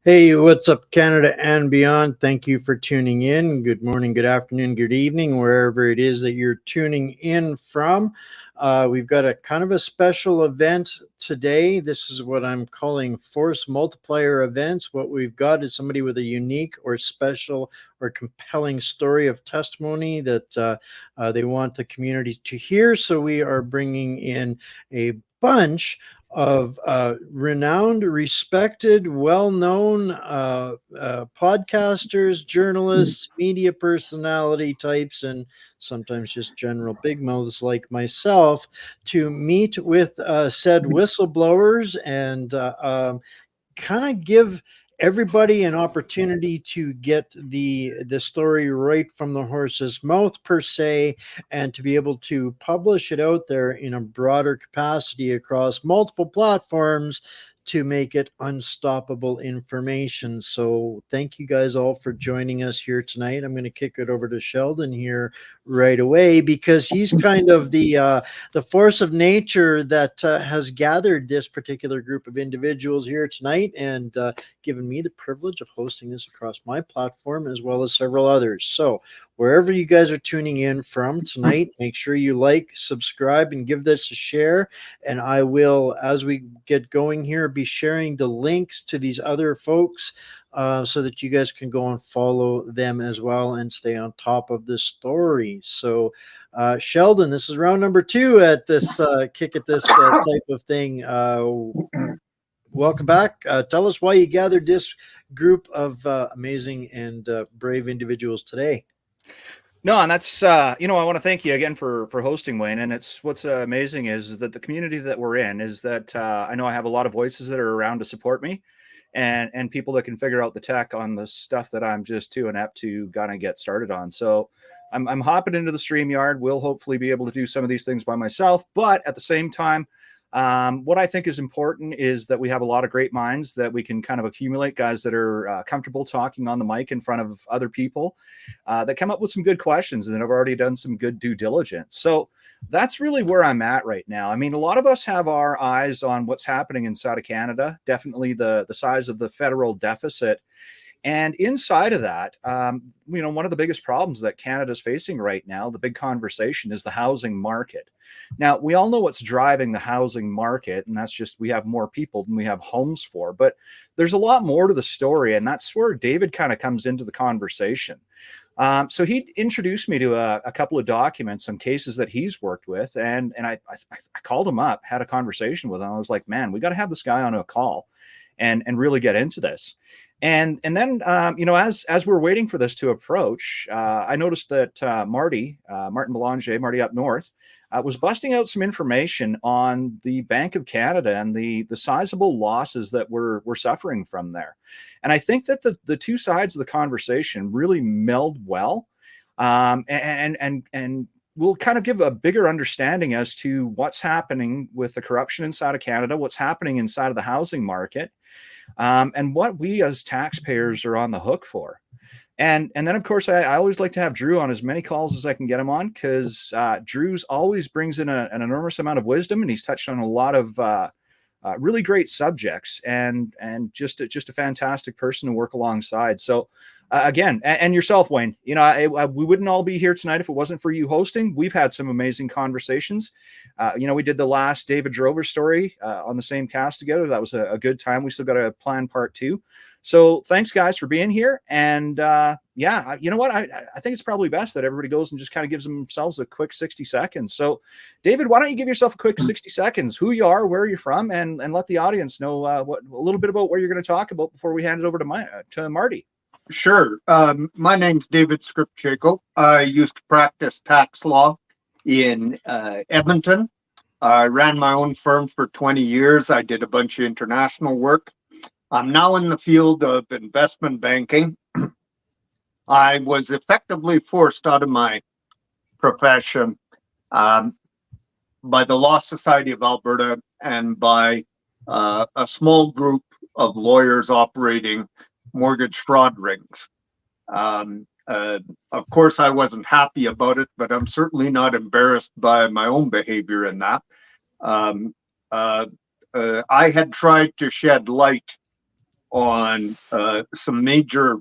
Hey, what's up, Canada and beyond? Thank you for tuning in. Good morning, good afternoon, good evening, wherever it is that you're tuning in from. We've got a kind of a special event today. This is what I'm calling Force Multiplier events. What we've got is somebody with a unique or special or compelling story of testimony that they want the community to hear. So we are bringing in a bunch of renowned, respected, well-known podcasters, journalists, media personality types, and sometimes just general big mouths like myself to meet with said whistleblowers and kind of give everybody an opportunity to get the story right from the horse's mouth per se, and to be able to publish it out there in a broader capacity across multiple platforms to make it unstoppable information. So thank you guys all for joining us here tonight. I'm going to kick it over to Sheldon here right away, because he's kind of the force of nature that has gathered this particular group of individuals here tonight, and given me the privilege of hosting this across my platform as well as several others. So wherever you guys are tuning in from tonight, make sure you like, subscribe, and give this a share. And I will, as we get going here, be sharing the links to these other folks so that you guys can go and follow them as well and stay on top of the story. So Sheldon, this is round number 2 at this kick at this type of thing. Welcome back. Tell us why you gathered this group of amazing and brave individuals today. No, and that's I want to thank you again for hosting, Wayne. And it's what's amazing is that the community that we're in is that I know I have a lot of voices that are around to support me, and people that can figure out the tech on the stuff that I'm just too inept to gonna get started on. So I'm hopping into the StreamYard. We'll hopefully be able to do some of these things by myself, but at the same time, what I think is important is that we have a lot of great minds that we can kind of accumulate, guys that are comfortable talking on the mic in front of other people, that come up with some good questions and that have already done some good due diligence. So that's really where I'm at right now. I mean, a lot of us have our eyes on what's happening inside of Canada, definitely the size of the federal deficit. And inside of that, one of the biggest problems that Canada's facing right now, the big conversation, is the housing market. Now, we all know what's driving the housing market, and that's just we have more people than we have homes for. But there's a lot more to the story, and that's where David kind of comes into the conversation. So he introduced me to a couple of documents on cases that he's worked with, and I called him up, had a conversation with him. I was like, man, we got to have this guy on a call and really get into this. And then, as we're waiting for this to approach, I noticed that Martin Belanger, Marty up north, was busting out some information on the Bank of Canada and the sizable losses that we're suffering from there. And I think that the two sides of the conversation really meld well, and we'll kind of give a bigger understanding as to what's happening with the corruption inside of Canada, what's happening inside of the housing market, and what we as taxpayers are on the hook for. And then, of course, I always like to have Drew on as many calls as I can get him on, because Drew's always brings in an enormous amount of wisdom, and he's touched on a lot of really great subjects, and just a fantastic person to work alongside. So again, and yourself, Wayne, we wouldn't all be here tonight if it wasn't for you hosting. We've had some amazing conversations. We did the last David Drover story on the same cast together. That was a good time. We still got to plan part 2. So thanks, guys, for being here. And you know what? I think it's probably best that everybody goes and just kind of gives themselves a quick 60 seconds. So, David, why don't you give yourself a quick 60 seconds, who you are, where you're from, and let the audience know a little bit about what you're going to talk about before we hand it over to Marty. Sure. My name's David Skrypichayko. I used to practice tax law in Edmonton. I ran my own firm for 20 years. I did a bunch of international work. I'm now in the field of investment banking. I was effectively forced out of my profession by the Law Society of Alberta and by a small group of lawyers operating mortgage fraud rings. Of course, I wasn't happy about it, but I'm certainly not embarrassed by my own behavior in that. I had tried to shed light on some major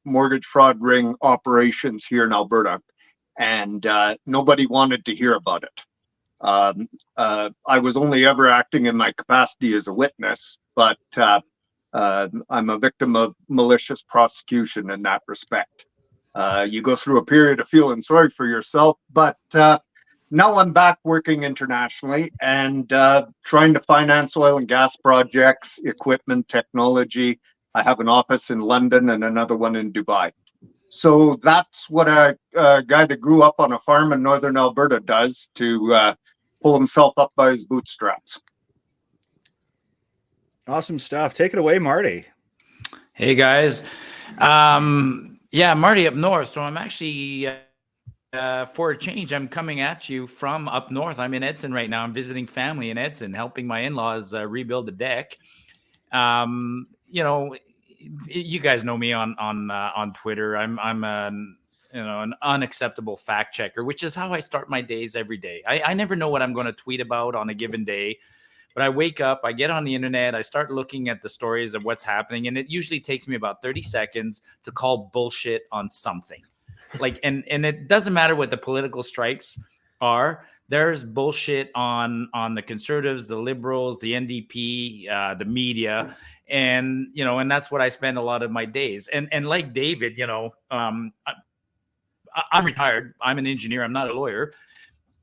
mortgage fraud ring operations here in Alberta, and nobody wanted to hear about it. I was only ever acting in my capacity as a witness, but I'm a victim of malicious prosecution in that respect. You go through a period of feeling sorry for yourself, but now I'm back working internationally and trying to finance oil and gas projects, equipment, technology. I have an office in London and another one in Dubai. So that's what a guy that grew up on a farm in northern Alberta does to pull himself up by his bootstraps. Awesome stuff. Take it away, Marty. Hey, guys. Yeah, Marty up north. So I'm actually, for a change, I'm coming at you from up north. I'm in Edson right now. I'm visiting family in Edson, helping my in-laws rebuild the deck. You know, you guys know me on Twitter. I'm an unacceptable fact checker, which is how I start my days every day. I never know what I'm going to tweet about on a given day, but I wake up, I get on the internet, I start looking at the stories of what's happening, and it usually takes me about 30 seconds to call bullshit on something. Like, and it doesn't matter what the political stripes are. There's bullshit on the conservatives, the liberals, the NDP, the media. And, and that's what I spend a lot of my days. And like David, I'm retired. I'm an engineer. I'm not a lawyer,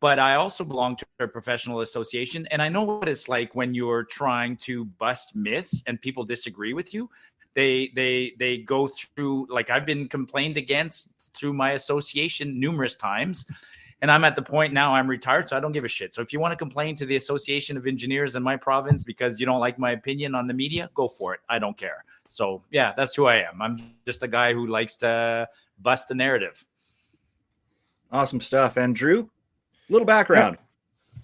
but I also belong to a professional association. And I know what it's like when you're trying to bust myths and people disagree with you. They go through, like, I've been complained against through my association numerous times. And I'm at the point now, I'm retired, so I don't give a shit. So if you want to complain to the Association of Engineers in my province because you don't like my opinion on the media, go for it. I don't care. So yeah, that's who I am. I'm just a guy who likes to bust the narrative. Awesome stuff. And Drew, a little background.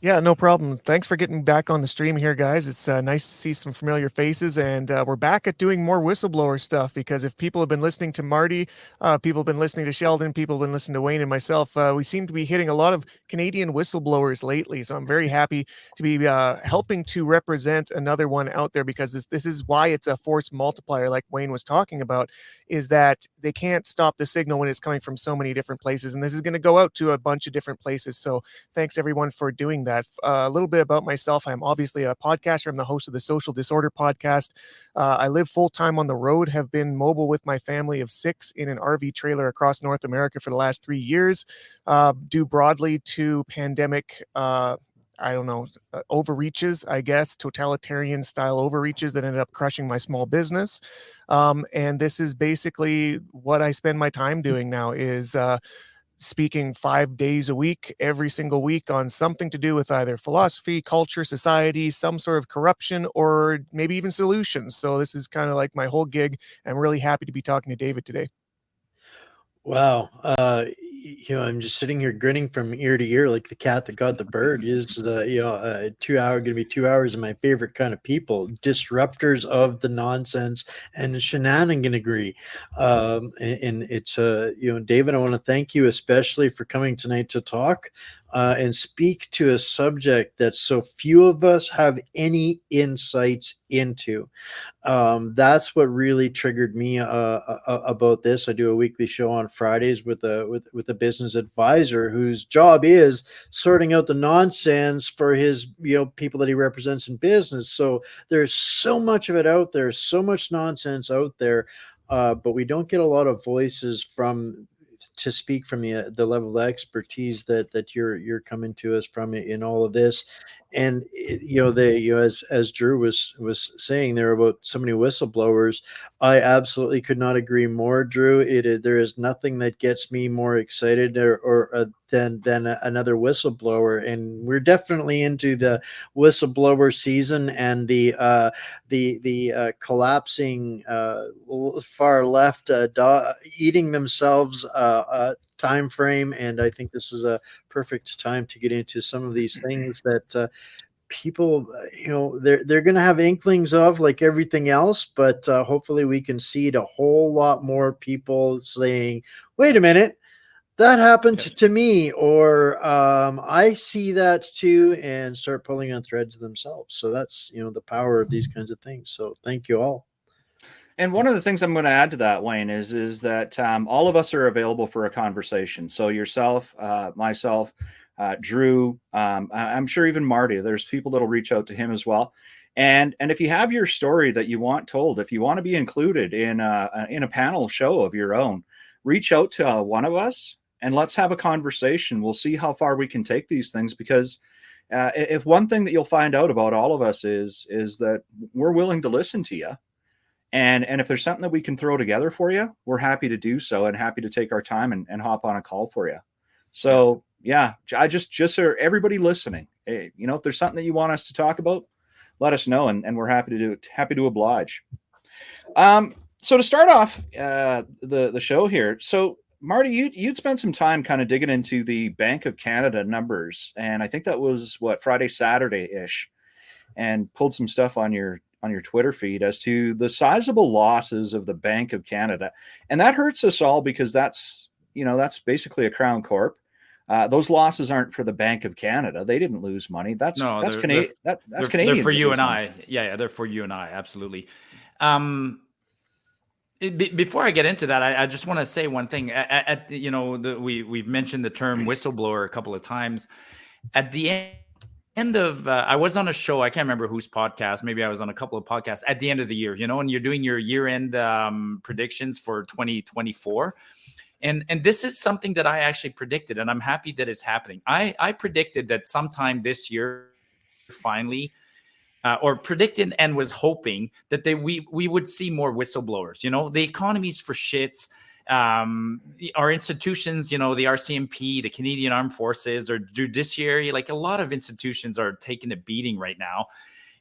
Yeah, no problem. Thanks for getting back on the stream here, guys. It's nice to see some familiar faces, and we're back at doing more whistleblower stuff, because if people have been listening to Marty, people have been listening to Sheldon, people have been listening to Wayne and myself, we seem to be hitting a lot of Canadian whistleblowers lately. So I'm very happy to be helping to represent another one out there, because this is why it's a force multiplier, like Wayne was talking about, is that they can't stop the signal when it's coming from so many different places, and this is going to go out to a bunch of different places. So thanks everyone for doing that. A little bit about myself. I'm obviously a podcaster. I'm the host of the Social Disorder podcast. I live full-time on the road, have been mobile with my family of 6 in an RV trailer across North America for the last 3 years, due broadly to pandemic, overreaches, I guess, totalitarian style overreaches that ended up crushing my small business. And this is basically what I spend my time doing now, is speaking 5 days a week, every single week, on something to do with either philosophy, culture, society, some sort of corruption, or maybe even solutions. So this is kind of like my whole gig. I'm really happy to be talking to David today. Wow. I'm just sitting here grinning from ear to ear like the cat that got the bird. Is 2 hour going to be 2 hours of my favorite kind of people, disruptors of the nonsense and shenaniganery. And it's David, I want to thank you especially for coming tonight to talk and speak to a subject that so few of us have any insights into. That's what really triggered me about this. I do a weekly show on Fridays with a business advisor whose job is sorting out the nonsense for his people that he represents in business. So there's so much of it out there, so much nonsense out there, but we don't get a lot of voices to speak from the level of expertise that you're coming to us from in all of this. And as Drew was saying there about so many whistleblowers, I absolutely could not agree more, Drew. There is nothing that gets me more excited than another whistleblower, and we're definitely into the whistleblower season and the collapsing far left eating themselves time frame. And I think this is a perfect time to get into some of these things that people, they're going to have inklings of, like everything else, but hopefully we can see a whole lot more people saying, wait a minute, that happened to me, or I see that too, and start pulling on threads themselves. So that's the power of these kinds of things. So thank you all. And one of the things I'm going to add to that, Wayne, is that all of us are available for a conversation. So yourself, myself, Drew, I'm sure even Marty, there's people that'll reach out to him as well. And if you have your story that you want told, if you want to be included in a panel show of your own, reach out to one of us and let's have a conversation. We'll see how far we can take these things, because if one thing that you'll find out about all of us is that we're willing to listen to you. And if there's something that we can throw together for you, we're happy to do so, and happy to take our time and hop on a call for you. So yeah, I just for everybody listening, hey, if there's something that you want us to talk about, let us know, and we're happy to do it. Happy to oblige. So to start off the show here, so Marty, you'd spent some time kind of digging into the Bank of Canada numbers, and I think that was Friday, Saturday-ish, and pulled some stuff on your Twitter feed as to the sizable losses of the Bank of Canada. And that hurts us all, because that's basically a Crown Corp. Those losses aren't for the Bank of Canada. They didn't lose money. That's Canadian. That's Canadians. They're for you and I. Yeah, they're for you and I. Absolutely. Before I get into that, I just want to say one thing. We've mentioned the term whistleblower a couple of times. At the end of, I was on a show, I can't remember whose podcast. Maybe I was on a couple of podcasts at the end of the year, and you're doing your year-end predictions for 2024. And this is something that I actually predicted, and I'm happy that it's happening. I predicted that sometime this year, finally, or predicted and was hoping that we would see more whistleblowers. The economy's for shits. Our institutions, the RCMP, the Canadian Armed Forces, or judiciary, like a lot of institutions are taking a beating right now.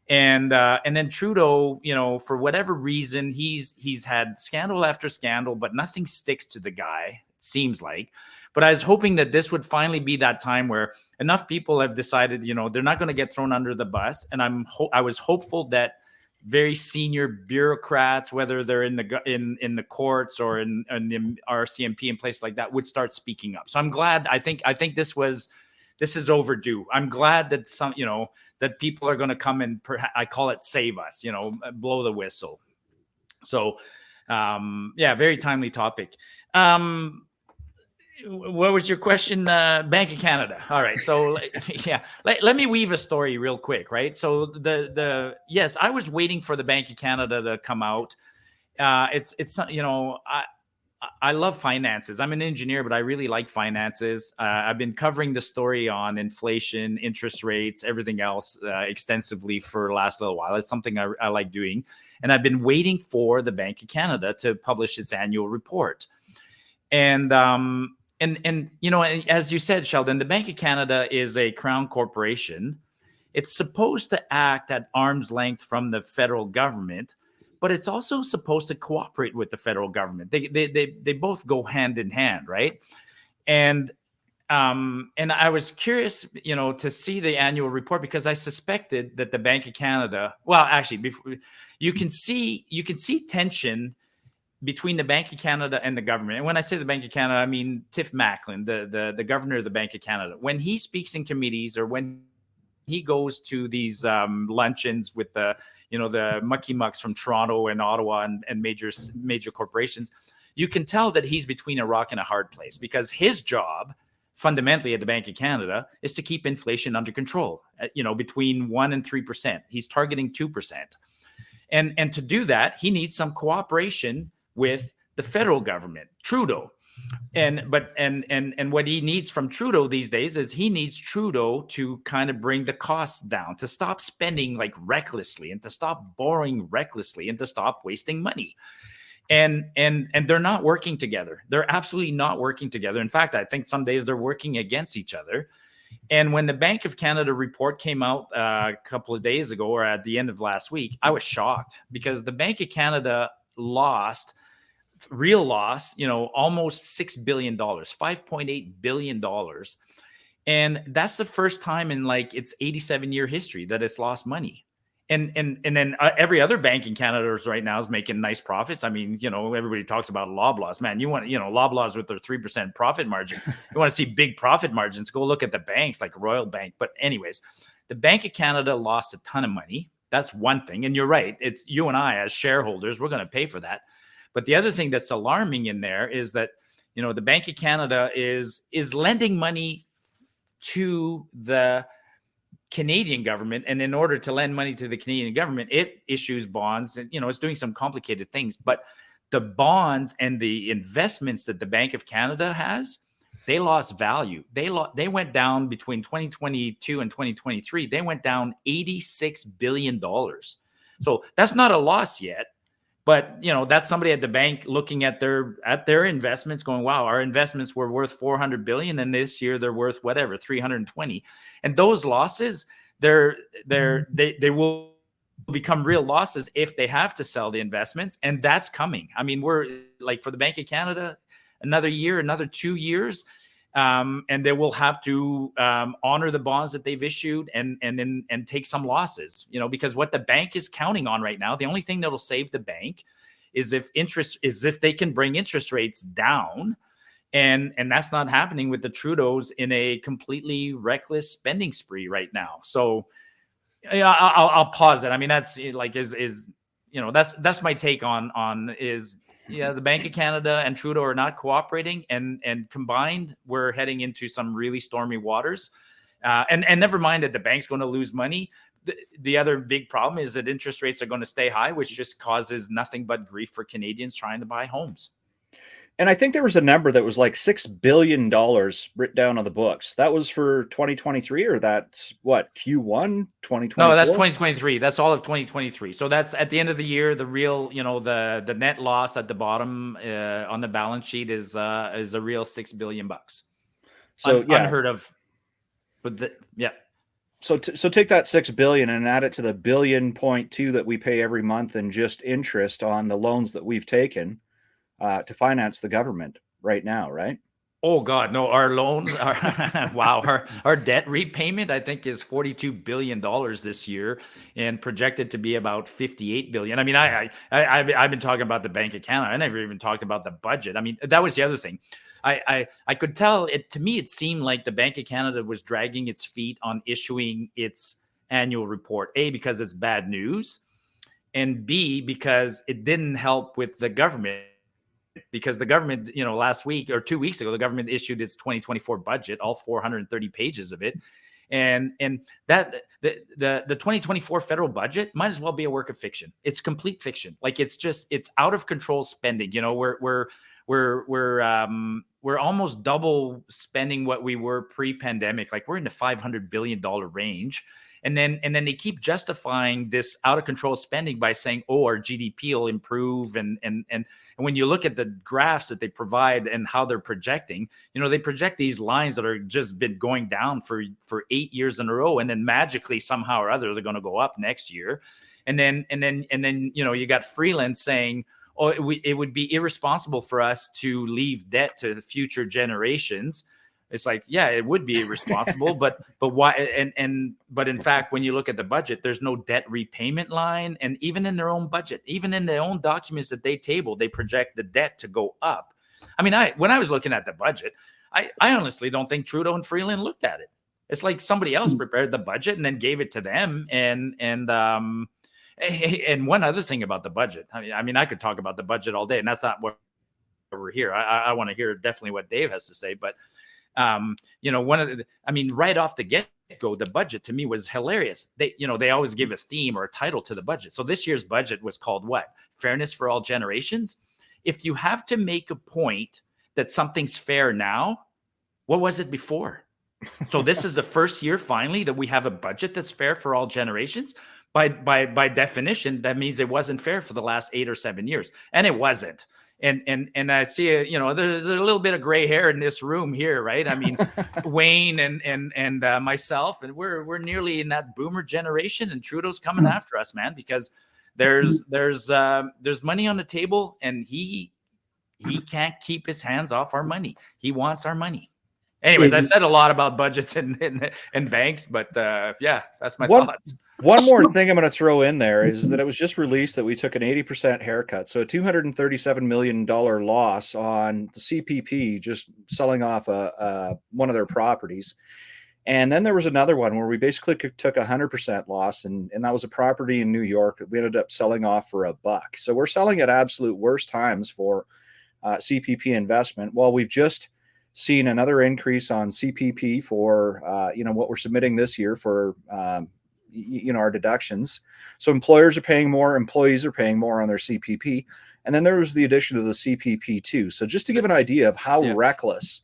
And then Trudeau, for whatever reason, he's had scandal after scandal, but nothing sticks to the guy, it seems like. But I was hoping that this would finally be that time where enough people have decided, they're not going to get thrown under the bus. And I was hopeful that very senior bureaucrats, whether they're in the courts or in the RCMP and places like that, would start speaking up. So I'm glad. I think this is overdue. I'm glad that that people are going to come and I call it save us, blow the whistle. So, very timely topic. What was your question? Bank of Canada. All right. So let me weave a story real quick. Right. So yes, I was waiting for the Bank of Canada to come out. I love finances. I'm an engineer, but I really like finances. I've been covering the story on inflation, interest rates, everything else extensively for the last little while. It's something I like doing. And I've been waiting for the Bank of Canada to publish its annual report. And as you said, Sheldon, the Bank of Canada is a Crown corporation. It's supposed to act at arm's length from the federal government, but it's also supposed to cooperate with the federal government. They both go hand in hand, right? And I was curious, to see the annual report, because I suspected that the Bank of Canada, well, actually, you can see tension between the Bank of Canada and the government. And when I say the Bank of Canada, I mean Tiff Macklin, the governor of the Bank of Canada. When he speaks in committees, or when he goes to these luncheons with the mucky mucks from Toronto and Ottawa and major corporations, you can tell that he's between a rock and a hard place, because his job fundamentally at the Bank of Canada is to keep inflation under control, between 1% and 3%. He's targeting 2%. And to do that, he needs some cooperation with the federal government, Trudeau. And what he needs from Trudeau these days is he needs Trudeau to kind of bring the costs down, to stop spending like recklessly, and to stop borrowing recklessly, and to stop wasting money. And they're not working together. They're absolutely not working together. In fact, I think some days they're working against each other. And when the Bank of Canada report came out a couple of days ago, or at the end of last week, I was shocked, because the Bank of Canada lost almost $6 billion, $5.8 billion. And that's the first time in like its 87-year history that it's lost money. And then every other bank in Canada right now is making nice profits. I mean, everybody talks about Loblaws. Man, you want, Loblaws with their 3% profit margin. You want to see big profit margins, go look at the banks like Royal Bank. But anyways, the Bank of Canada lost a ton of money. That's one thing. And you're right. It's you and I as shareholders, we're going to pay for that. But the other thing that's alarming in there is that, the Bank of Canada is lending money to the Canadian government. And in order to lend money to the Canadian government, it issues bonds and, it's doing some complicated things. But the bonds and the investments that the Bank of Canada has, they lost value. They went down between 2022 and 2023. They went down $86 billion. So that's not a loss yet. But, that's somebody at the bank looking at their investments going, wow, our investments were worth 400 billion. And this year they're worth whatever, 320. And those losses, they will become real losses if they have to sell the investments. And that's coming. I mean, we're like for the Bank of Canada, another year, another 2 years. And they will have to honor the bonds that they've issued and take some losses, because what the bank is counting on right now, the only thing that'll save the bank is if they can bring interest rates down. And that's not happening with the Trudeaus in a completely reckless spending spree right now. So I'll pause it. I mean, that's like that's my take on the Bank of Canada and Trudeau are not cooperating, and combined, we're heading into some really stormy waters. And never mind that the bank's going to lose money. The other big problem is that interest rates are going to stay high, which just causes nothing but grief for Canadians trying to buy homes. And I think there was a number that was like $6 billion written down on the books. That was for 2023, or that's what, Q1 2024? No, that's 2023. That's all of 2023. So that's at the end of the year. The real, the net loss at the bottom on the balance sheet is a real $6 billion. So unheard of. But So take that $6 billion and add it to the $1.2 billion that we pay every month in just interest on the loans that we've taken to finance the government right now, right? Oh God, no! Our loans, our debt repayment, I think, is $42 billion this year, and projected to be about $58 billion. I mean, I've been talking about the Bank of Canada. I never even talked about the budget. I mean, that was the other thing. I could tell it to me. It seemed like the Bank of Canada was dragging its feet on issuing its annual report. A, because it's bad news, and B, because it didn't help with the government. Because the government, last week or 2 weeks ago, the government issued its 2024 budget, all 430 pages of it. And that the 2024 federal budget might as well be a work of fiction. It's complete fiction. Like it's out of control spending. We're almost double spending what we were pre-pandemic. Like we're in the $500 billion range. And then they keep justifying this out of control spending by saying, oh, our GDP will improve. And when you look at the graphs that they provide and how they're projecting, they project these lines that are just been going down for 8 years in a row. And then magically somehow or other, they're going to go up next year. And then you got Freeland saying, oh, it would be irresponsible for us to leave debt to the future generations. It's like, yeah, it would be irresponsible, but why? But in fact, when you look at the budget, there's no debt repayment line. And even in their own budget, even in their own documents that they table, they project the debt to go up. I mean, when I was looking at the budget, I honestly don't think Trudeau and Freeland looked at it. It's like somebody else prepared the budget and then gave it to them. And one other thing about the budget, I mean, I could talk about the budget all day, and that's not what we're here. I want to hear definitely what Dave has to say, but right off the get-go, the budget to me was hilarious. They always give a theme or a title to the budget. So this year's budget was called what? Fairness for all generations. If you have to make a point that something's fair now, what was it before? So this is the first year finally that we have a budget that's fair for all generations. By definition, that means it wasn't fair for the last 8 or 7 years, and it wasn't. And I see there's a little bit of gray hair in this room here, right? I mean, Wayne and myself, and we're nearly in that boomer generation, and Trudeau's coming after us, man, because there's money on the table, and he can't keep his hands off our money. He wants our money. Anyways, I said a lot about budgets and banks, but that's my thoughts. One more thing I'm going to throw in there is that it was just released that we took an 80% haircut. So a $237 million loss on the CPP, just selling off one of their properties. And then there was another one where we basically took 100% loss, and that was a property in New York that we ended up selling off for $1. So we're selling at absolute worst times for CPP investment. While we've just seen another increase on CPP for what we're submitting this year for our deductions. So employers are paying more, employees are paying more on their CPP, and then there was the addition of the CPP too. So just to give an idea of how reckless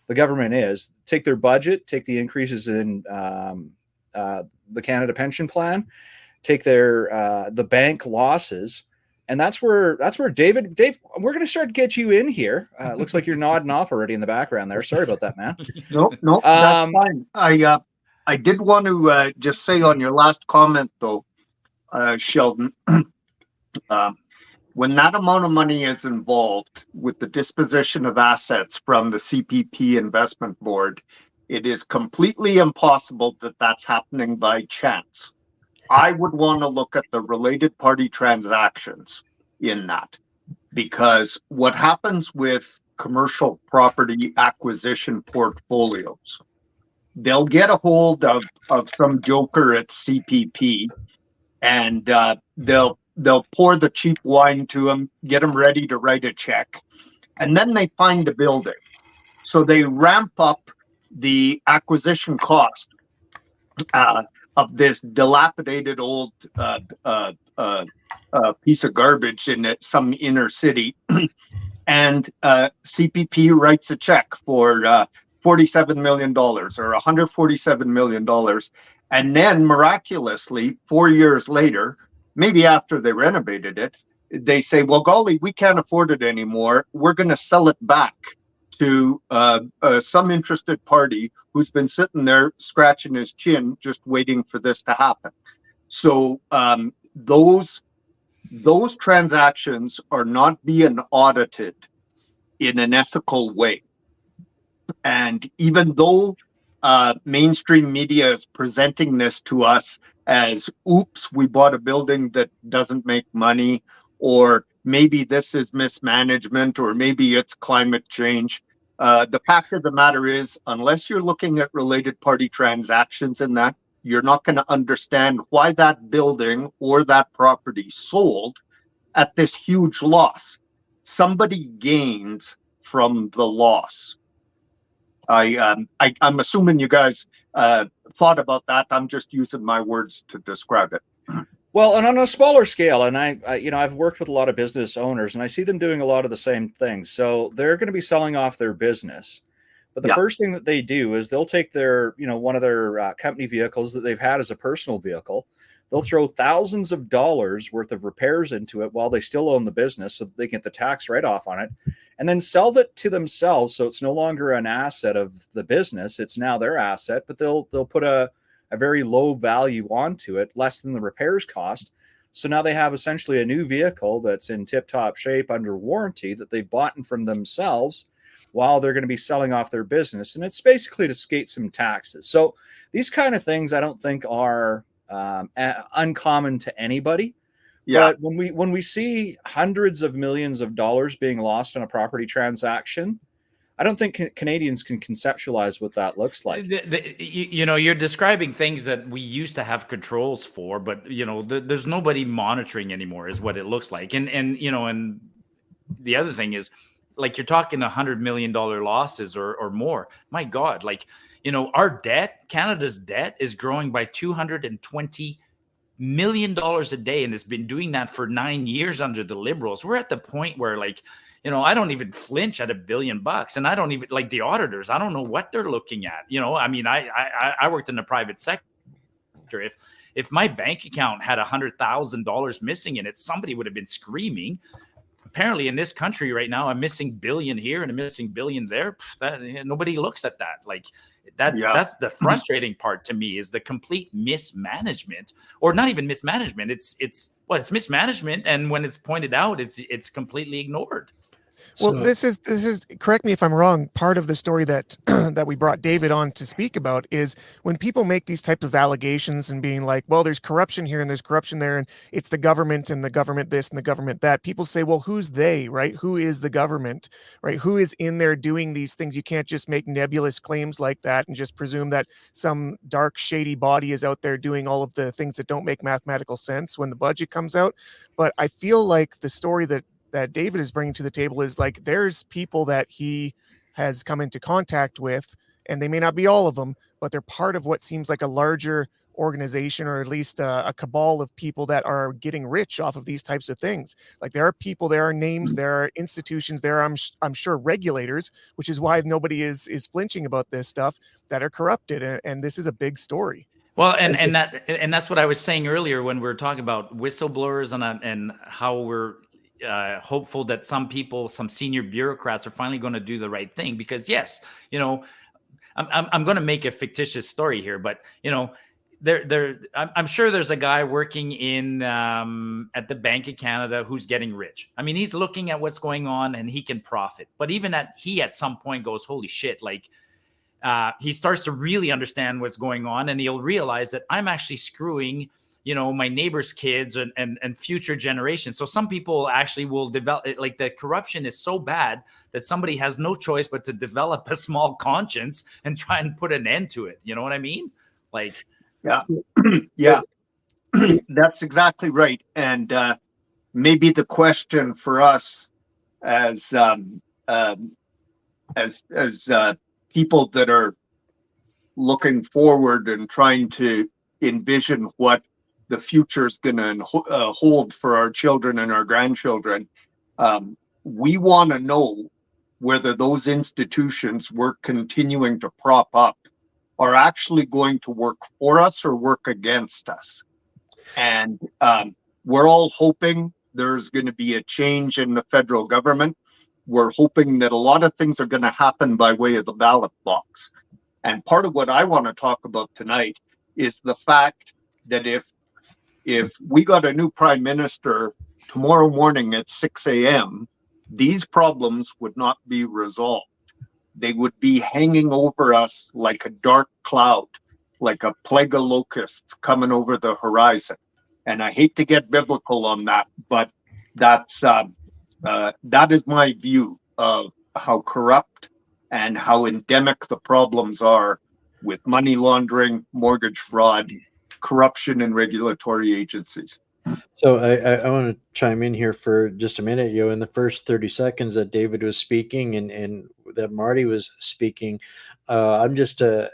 the government is, take their budget, take the increases in the Canada Pension Plan, take their the bank losses, and that's where Dave, we're going to start to get you in here. Looks like you're nodding off already in the background there. Sorry about that, man. No, that's fine. I did want to just say on your last comment though, Sheldon, when that amount of money is involved with the disposition of assets from the CPP investment board, it is completely impossible that that's happening by chance. I would want to look at the related party transactions in that, because what happens with commercial property acquisition portfolios, they'll get a hold of some joker at CPP, and they'll pour the cheap wine to him, get him ready to write a check, and then they find a building. So they ramp up the acquisition cost of this dilapidated old piece of garbage in some inner city, and CPP writes a check for $47 million or $147 million, and then miraculously 4 years later, maybe after they renovated it, they say, well, golly, we can't afford it anymore. We're going to sell it back to some interested party who's been sitting there scratching his chin, just waiting for this to happen. So those transactions are not being audited in an ethical way. And even though mainstream media is presenting this to us as, oops, we bought a building that doesn't make money, or maybe this is mismanagement, or maybe it's climate change. The fact of the matter is, unless you're looking at related party transactions in that, you're not going to understand why that building or that property sold at this huge loss. Somebody gains from the loss. I'm assuming you guys thought about that. I'm just using my words to describe it. Well, and on a smaller scale, and I've worked with a lot of business owners, and I see them doing a lot of the same things. So they're going to be selling off their business, but the first thing that they do is they'll take their, one of their company vehicles that they've had as a personal vehicle. They'll throw thousands of dollars worth of repairs into it while they still own the business, so that they get the tax write-off on it, and then sell it to themselves. So it's no longer an asset of the business; it's now their asset. But they'll put a very low value onto it, less than the repairs cost. So now they have essentially a new vehicle that's in tip-top shape under warranty that they've bought from themselves while they're going to be selling off their business. And it's basically to skate some taxes. So these kind of things I don't think are uncommon to anybody. But when we see hundreds of millions of dollars being lost on a property transaction, I don't think Canadians can conceptualize what that looks like. You're describing things that we used to have controls for, but there's nobody monitoring anymore, is what it looks like. And the other thing is, like, you're talking $100 million losses or more. My God, our debt, Canada's debt, is growing by $220 million a day, and it's been doing that for 9 years under the Liberals. We're at the point where, I don't even flinch at $1 billion, and I don't even, like, the auditors, I don't know what they're looking at. I worked in the private sector. If my bank account had $100,000 missing in it, somebody would have been screaming. Apparently in this country right now, I'm missing billion here and a missing billion there. Nobody looks at that. That's the frustrating part to me, is the complete mismanagement, or not even mismanagement. It's mismanagement. And when it's pointed out, it's completely ignored. Well, So- this is correct me if I'm wrong. Part of the story that that we brought David on to speak about is when people make these type of allegations and being like, well, there's corruption here and there's corruption there, and it's the government and the government this and the government that. People say, well, who's they, right? Who is the government, right? Who is in there doing these things? You can't just make nebulous claims like that and just presume that some dark, shady body is out there doing all of the things that don't make mathematical sense when the budget comes out. But I feel like the story that David is bringing to the table is like there's people that he has come into contact with, and they may not be all of them, but they're part of what seems like a larger organization, or at least a cabal of people that are getting rich off of these types of things. Like there are people, there are names, there are institutions, there are I'm sure regulators, which is why nobody is flinching about this stuff, that are corrupted, and this is a big story. Well, and that's what I was saying earlier when we were talking about whistleblowers and how we're hopeful that some people, some senior bureaucrats, are finally going to do the right thing. Because yes, you know, I'm going to make a fictitious story here, but you know, I'm sure there's a guy working in at the Bank of Canada who's getting rich. I mean, he's looking at what's going on and he can profit. But even at some point goes, holy shit, like. He starts to really understand what's going on, and he'll realize that I'm actually screwing, you know, my neighbor's kids and future generations. So some people actually will develop, like the corruption is so bad that somebody has no choice but to develop a small conscience and try and put an end to it. You know what I mean? Like, Yeah, yeah, that's exactly right. And maybe the question for us as people that are looking forward and trying to envision what the future is going to hold for our children and our grandchildren, we want to know whether those institutions we're continuing to prop up are actually going to work for us or work against us. And we're all hoping there's going to be a change in the federal government. We're hoping that a lot of things are going to happen by way of the ballot box. And part of what I want to talk about tonight is the fact that if we got a new prime minister tomorrow morning at 6 a.m., these problems would not be resolved. They would be hanging over us like a dark cloud, like a plague of locusts coming over the horizon. And I hate to get biblical on that, but that's that is my view of how corrupt and how endemic the problems are with money laundering, mortgage fraud, corruption in regulatory agencies. So I want to chime in here for just a minute. You know, in the first 30 seconds that David was speaking and that Marty was speaking, I'm just an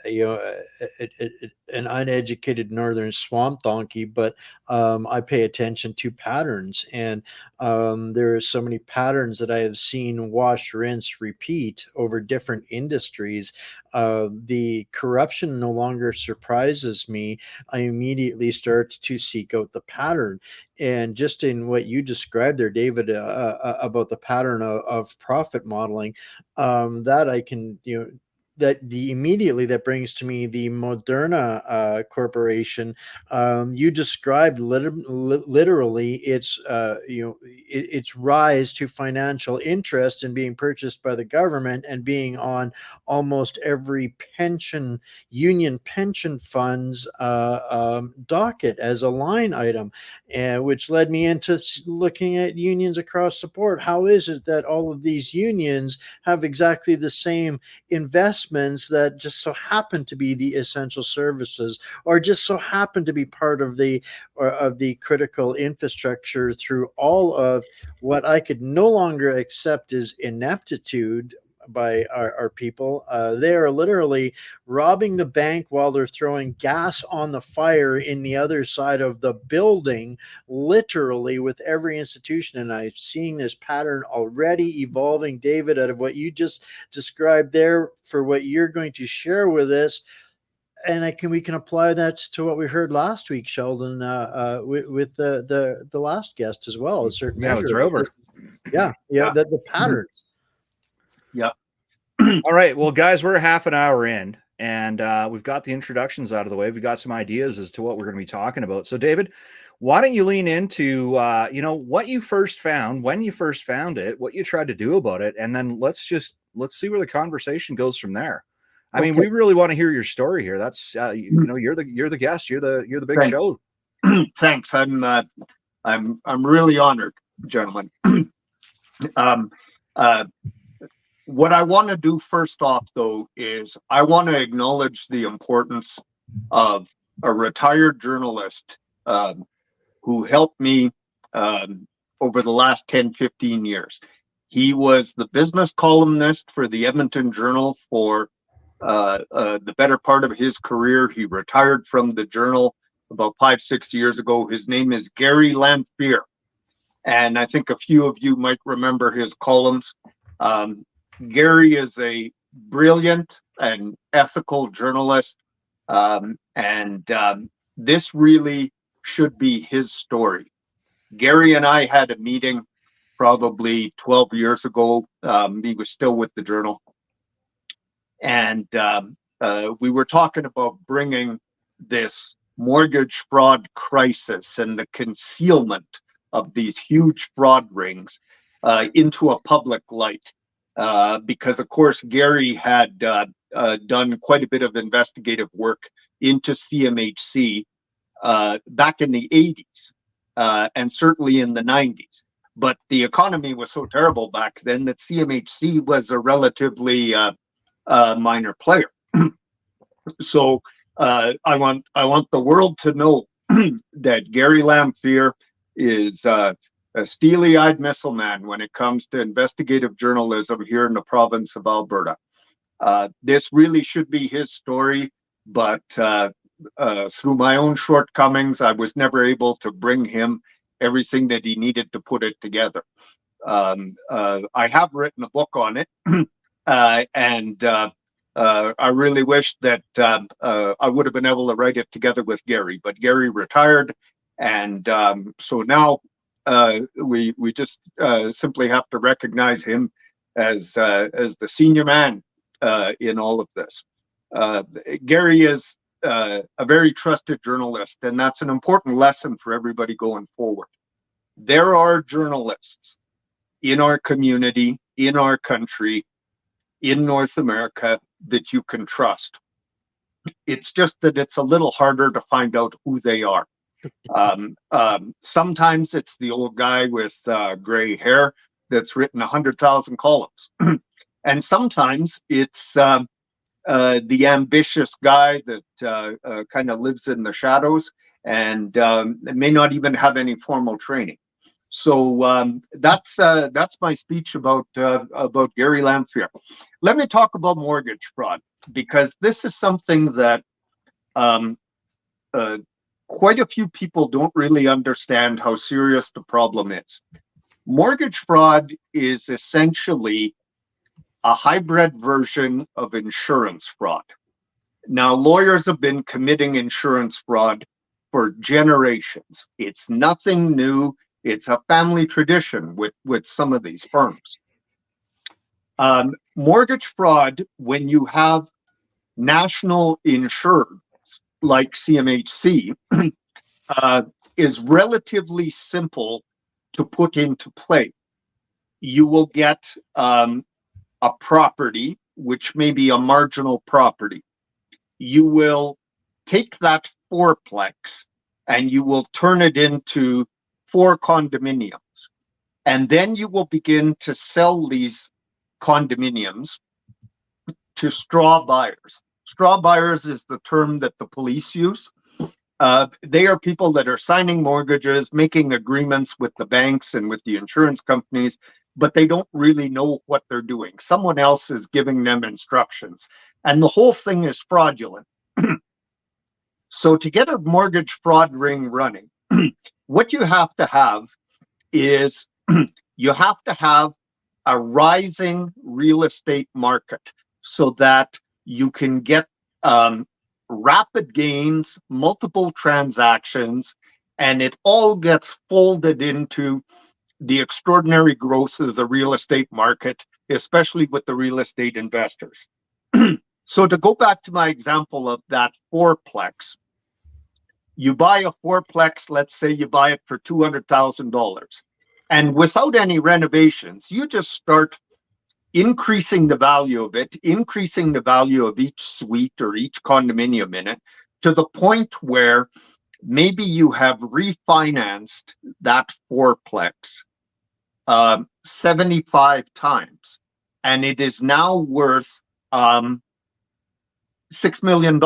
uneducated northern swamp donkey, but I pay attention to patterns, and there are so many patterns that I have seen wash, rinse, repeat over different industries. The corruption no longer surprises me. I immediately start to seek out the pattern. And just in what you described there, David, about the pattern of profit modeling, that I can, you know, immediately that brings to me the Moderna corporation. You described literally its its rise to financial interest in being purchased by the government and being on almost every union pension fund's docket as a line item, and which led me into looking at unions across the board. How is it that all of these unions have exactly the same investments that just so happen to be the essential services, or just so happen to be part of the critical infrastructure through all of what I could no longer accept as ineptitude by our people? They are literally robbing the bank while they're throwing gas on the fire in the other side of the building, literally with every institution. And I'm seeing this pattern already evolving, David, out of what you just described there for what you're going to share with us. And we can apply that to what we heard last week, Sheldon, with the last guest as well. A certain measure. Yeah. The patterns. Yeah. All right. Well, guys, we're half an hour in, and we've got the introductions out of the way. We've got some ideas as to what we're going to be talking about. So, David, why don't you lean into what you first found, when you first found it, what you tried to do about it, and then let's see where the conversation goes from there. I mean, we really want to hear your story here. That's you're the guest, you're the big Thanks. show. Thanks. I'm really honored, gentlemen. What I want to do first off, though, is I want to acknowledge the importance of a retired journalist who helped me over the last 10, 15 years. He was the business columnist for the Edmonton Journal for the better part of his career. He retired from the Journal about 5, 6 years ago. His name is Gary Lamphere. And I think a few of you might remember his columns. Gary is a brilliant and ethical journalist. This really should be his story. Gary and I had a meeting probably 12 years ago. He was still with the Journal. And we were talking about bringing this mortgage fraud crisis and the concealment of these huge fraud rings into a public light. Because, of course, Gary had done quite a bit of investigative work into CMHC back in the 80s and certainly in the 90s. But the economy was so terrible back then that CMHC was a relatively minor player. So I want the world to know that Gary Lamphere is a steely-eyed missile man when it comes to investigative journalism here in the province of Alberta. This really should be his story, but through my own shortcomings, I was never able to bring him everything that he needed to put it together. I have written a book on it, and I really wish that I would have been able to write it together with Gary, but Gary retired, and so now we just simply have to recognize him as the senior man in all of this. Gary is a very trusted journalist, and that's an important lesson for everybody going forward. There are journalists in our community, in our country, in North America that you can trust. It's just that it's a little harder to find out who they are. Sometimes it's the old guy with gray hair that's written 100,000 columns. And sometimes it's the ambitious guy that kind of lives in the shadows and may not even have any formal training. So that's my speech about Gary Lamphere. Let me talk about mortgage fraud, because this is something that quite a few people don't really understand how serious the problem is. Mortgage fraud is essentially a hybrid version of insurance fraud. Now, lawyers have been committing insurance fraud for generations. It's nothing new. It's a family tradition with some of these firms. Mortgage fraud, when you have national insurers like CMHC, is relatively simple to put into play. You will get a property, which may be a marginal property. You will take that fourplex and you will turn it into 4 condominiums. And then you will begin to sell these condominiums to straw buyers. Straw buyers is the term that the police use. They are people that are signing mortgages, making agreements with the banks and with the insurance companies, but they don't really know what they're doing. Someone else is giving them instructions, and the whole thing is fraudulent. So to get a mortgage fraud ring running, what you have to have is you have to have a rising real estate market so that you can get rapid gains, multiple transactions, and it all gets folded into the extraordinary growth of the real estate market, especially with the real estate investors. So to go back to my example of that fourplex, You buy a fourplex, let's say you buy it for $200,000. And without any renovations, you just start increasing the value of it, increasing the value of each suite or each condominium in it, to the point where maybe you have refinanced that fourplex 75 times, and it is now worth $6 million.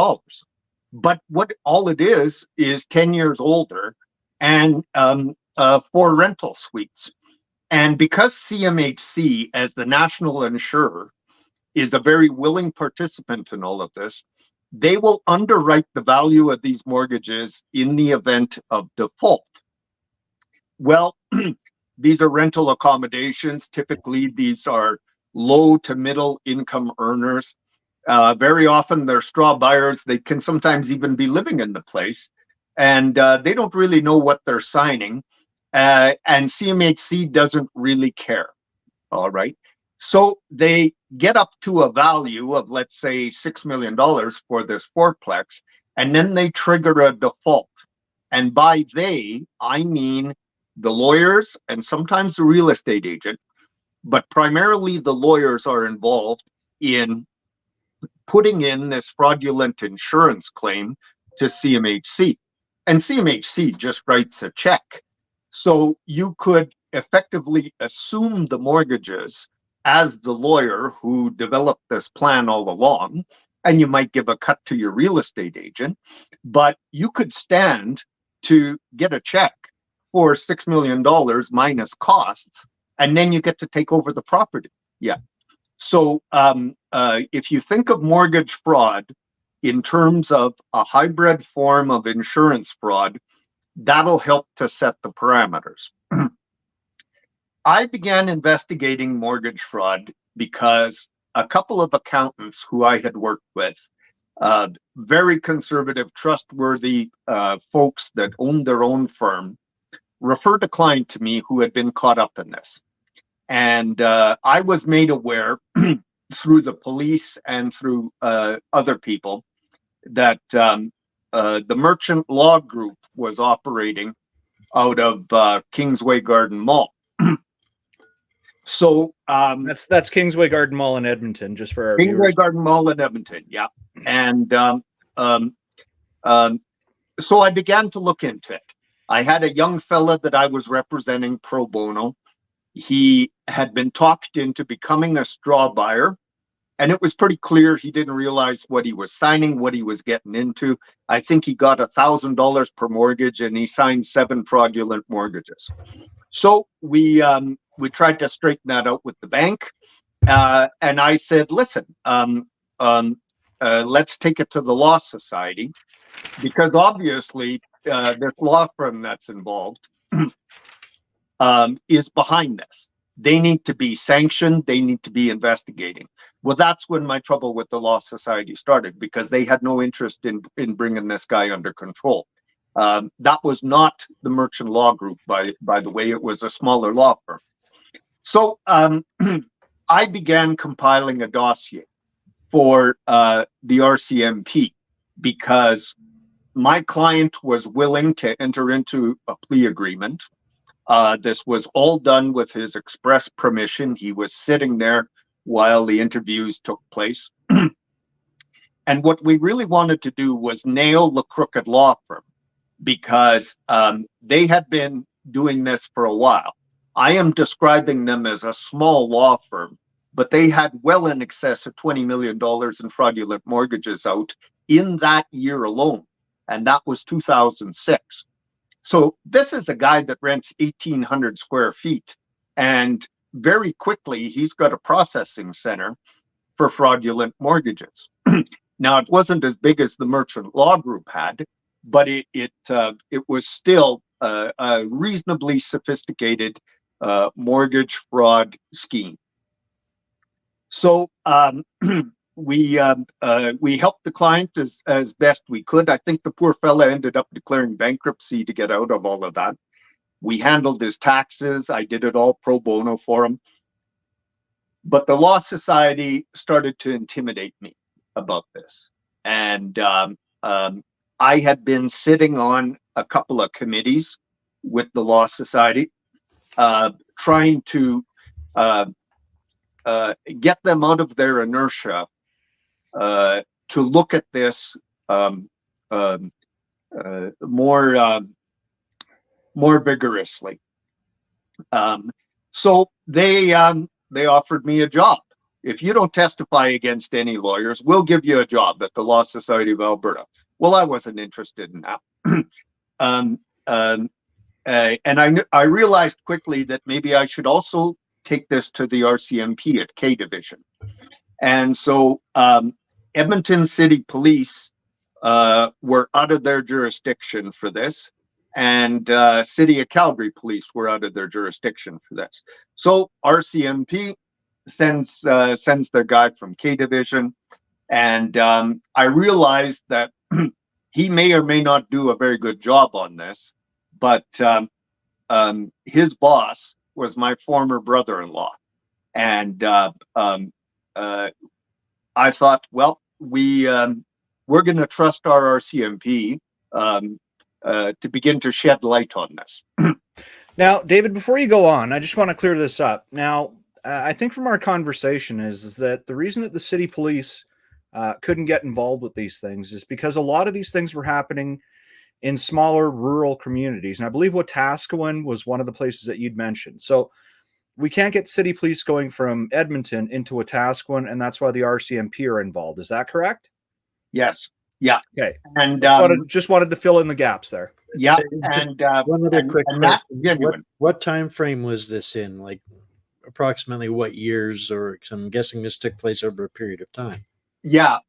But what all it is 10 years older and 4 rental suites. And because CMHC, as the national insurer, is a very willing participant in all of this, they will underwrite the value of these mortgages in the event of default. Well, these are rental accommodations. Typically, these are low to middle income earners. Very often they're straw buyers. They can sometimes even be living in the place, and they don't really know what they're signing. And CMHC doesn't really care. All right. So they get up to a value of, let's say, $6 million for this fourplex, and then they trigger a default. And by they, I mean the lawyers and sometimes the real estate agent, but primarily the lawyers are involved in putting in this fraudulent insurance claim to CMHC. And CMHC just writes a check. So you could effectively assume the mortgages as the lawyer who developed this plan all along, and you might give a cut to your real estate agent, but you could stand to get a check for $6 million minus costs, and then you get to take over the property. Yeah. So if you think of mortgage fraud in terms of a hybrid form of insurance fraud, that'll help to set the parameters. I began investigating mortgage fraud because a couple of accountants who I had worked with, very conservative, trustworthy folks that owned their own firm, referred a client to me who had been caught up in this. And I was made aware through the police and through other people that the Merchant Law Group was operating out of Kingsway Garden Mall. So that's Kingsway Garden Mall in Edmonton, just for our Kingsway viewers. Garden Mall in Edmonton, yeah. And so I began to look into it. I had a young fella that I was representing pro bono. He had been talked into becoming a straw buyer, and it was pretty clear he didn't realize what he was signing, what he was getting into. I think he got $1,000 per mortgage, and he signed 7 fraudulent mortgages. So we tried to straighten that out with the bank, and I said, listen, let's take it to the law society, because obviously this law firm that's involved is behind this. They need to be sanctioned. They need to be investigating. Well, that's when my trouble with the law society started, because they had no interest in bringing this guy under control. That was not the Merchant Law Group, by the way. It was a smaller law firm. So I began compiling a dossier for the RCMP, because my client was willing to enter into a plea agreement. This was all done with his express permission. He was sitting there while the interviews took place. And what we really wanted to do was nail the crooked law firm, because they had been doing this for a while. I am describing them as a small law firm, but they had well in excess of $20 million in fraudulent mortgages out in that year alone. And that was 2006. So this is a guy that rents 1,800 square feet. And very quickly, he's got a processing center for fraudulent mortgages. Now, it wasn't as big as the Merchant Law Group had, but it was still a reasonably sophisticated mortgage fraud scheme. So we helped the client as best we could. I think the poor fella ended up declaring bankruptcy to get out of all of that. We handled his taxes. I did it all pro bono for him. But the Law Society started to intimidate me about this. And I had been sitting on a couple of committees with the Law Society, trying to get them out of their inertia to look at this more vigorously. So they offered me a job. If you don't testify against any lawyers, we'll give you a job at the Law Society of Alberta. Well, I wasn't interested in that. And I realized quickly that maybe I should also take this to the RCMP at K Division. And so Edmonton City Police were out of their jurisdiction for this, and City of Calgary Police were out of their jurisdiction for this. So RCMP sends their guy from K Division, and I realized that he may or may not do a very good job on this, but his boss was my former brother-in-law, and I thought, well, we're going to trust our RCMP to begin to shed light on this. Now, David, before you go on, I just want to clear this up. Now, I think from our conversation is that the reason that the city police couldn't get involved with these things is because a lot of these things were happening in smaller rural communities. And I believe Wetaskiwin was one of the places that you'd mentioned. So we can't get city police going from Edmonton into Wetaskiwin, and that's why the RCMP are involved. Is that correct? Yes. Yeah. Okay. And just wanted to fill in the gaps there. Yeah. And And one other quick question. What time frame was this in? Like approximately what years? Or 'cause I'm guessing this took place over a period of time. Yeah.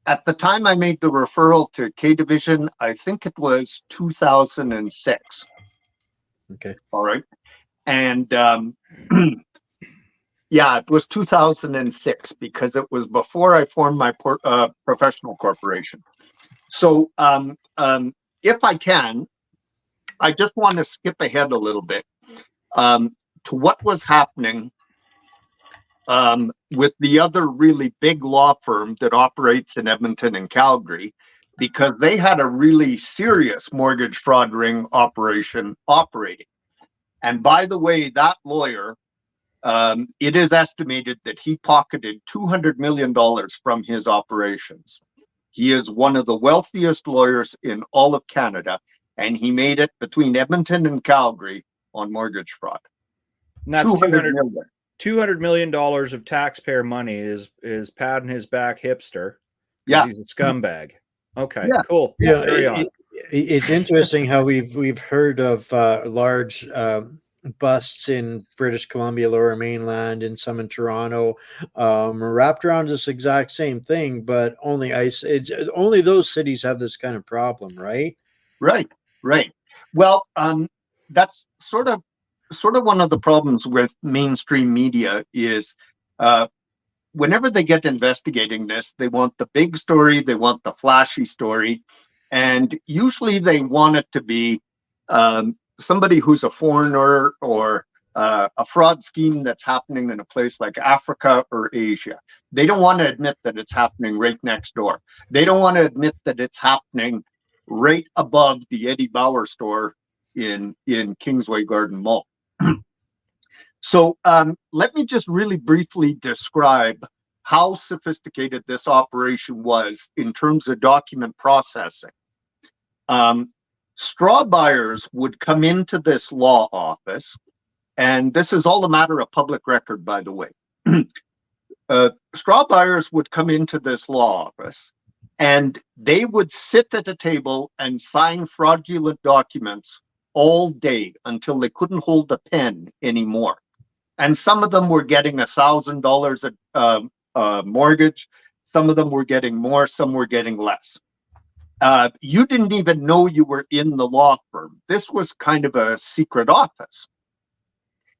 At the time I made the referral to K Division, I think it was 2006. Okay. All right. And yeah, it was 2006 because it was before I formed my professional corporation. So if I can, I just want to skip ahead a little bit to what was happening with the other really big law firm that operates in Edmonton and Calgary, because they had a really serious mortgage fraud ring operation operating. And by the way, that lawyer, it is estimated that he pocketed $200 million from his operations. He is one of the wealthiest lawyers in all of Canada, and he made it between Edmonton and Calgary on mortgage fraud. And that's $200 million. $200 million of taxpayer money is patting his back hipster. Yeah. He's a scumbag. Okay, Yeah. cool. Yeah, Carry on. it's interesting how we've heard of large busts in British Columbia, Lower Mainland, and some in Toronto, wrapped around this exact same thing, but only those cities have this kind of problem, right? Right. Well, that's sort of one of the problems with mainstream media is whenever they get investigating this, they want the big story, they want the flashy story, and usually they want it to be somebody who's a foreigner or a fraud scheme that's happening in a place like Africa or Asia. They don't want to admit that it's happening right next door. They don't want to admit that it's happening right above the Eddie Bauer store in Kingsway Garden Mall. So let me just really briefly describe how sophisticated this operation was in terms of document processing. Straw buyers would come into this law office, and this is all a matter of public record, by the way. Straw buyers would come into this law office, and they would sit at a table and sign fraudulent documents all day until they couldn't hold a pen anymore. And some of them were getting $1,000 a mortgage. Some of them were getting more, some were getting less. You didn't even know you were in the law firm. This was kind of a secret office.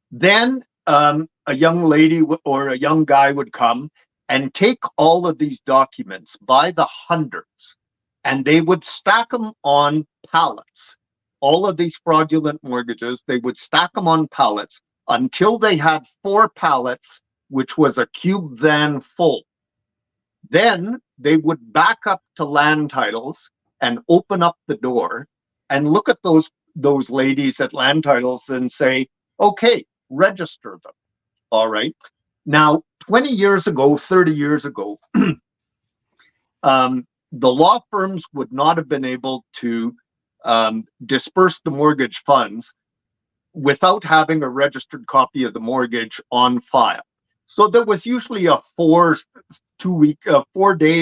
Then a young lady or a young guy would come and take all of these documents by the hundreds, and they would stack them on pallets. All of these fraudulent mortgages, they would stack them on pallets until they had 4 pallets, which was a cube van full. Then they would back up to land titles and open up the door and look at those ladies at land titles and say, okay, register them. All right. Now, 20 years ago, 30 years ago, the law firms would not have been able to disperse the mortgage funds without having a registered copy of the mortgage on file. So there was usually a 4-day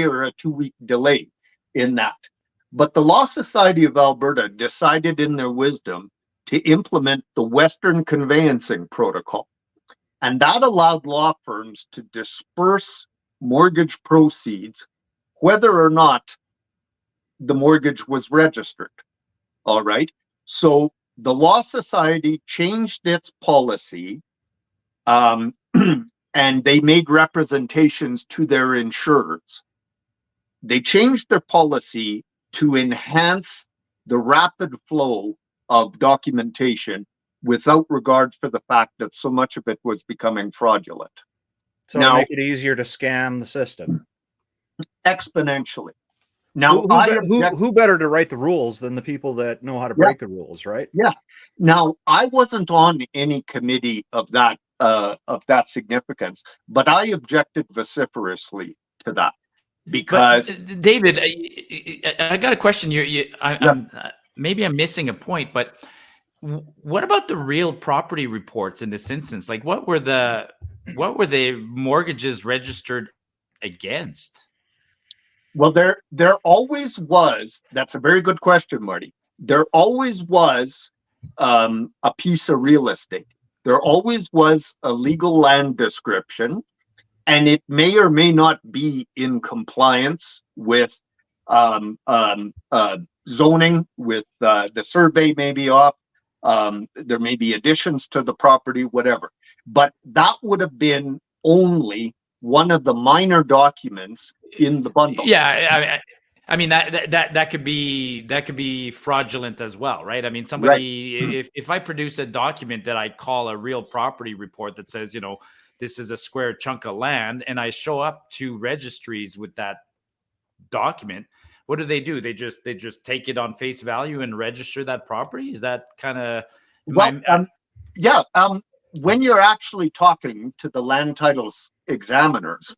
or a 2-week delay in that. But the Law Society of Alberta decided in their wisdom to implement the Western Conveyancing Protocol. And that allowed law firms to disperse mortgage proceeds whether or not the mortgage was registered. All right. So the Law Society changed its policy, and they made representations to their insurers. They changed their policy to enhance the rapid flow of documentation without regard for the fact that so much of it was becoming fraudulent. So now, to make it easier to scam the system. Exponentially. Now, who better to write the rules than the people that know how to break the rules, right? Yeah. Now, I wasn't on any committee of that significance, but I objected vociferously to that because David, I got a question. Maybe I'm missing a point, but what about the real property reports in this instance? Like, what were the mortgages registered against? Well, there always was. That's a very good question, Marty. There always was a piece of real estate. There always was a legal land description, and it may or may not be in compliance with zoning. With the survey may be off. There may be additions to the property, whatever. But that would have been only one of the minor documents in the bundle. Yeah, I mean that could be fraudulent as well, right? I mean, somebody if I produce a document that I call a real property report that says, you know, this is a square chunk of land, and I show up to registries with that document, what do? They just take it on face value and register that property? Is that kind of when you're actually talking to the land titles examiners,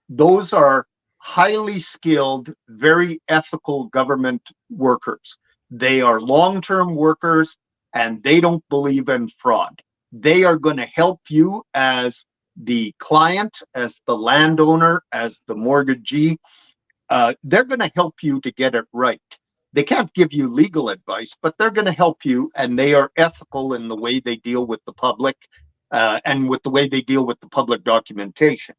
those are highly skilled, very ethical government workers. They are long-term workers, and they don't believe in fraud. They are going to help you as the client, as the landowner, as the mortgagee. They're going to help you to get it right. They can't give you legal advice, but they're going to help you, and they are ethical in the way they deal with the public and with the way they deal with the public documentation.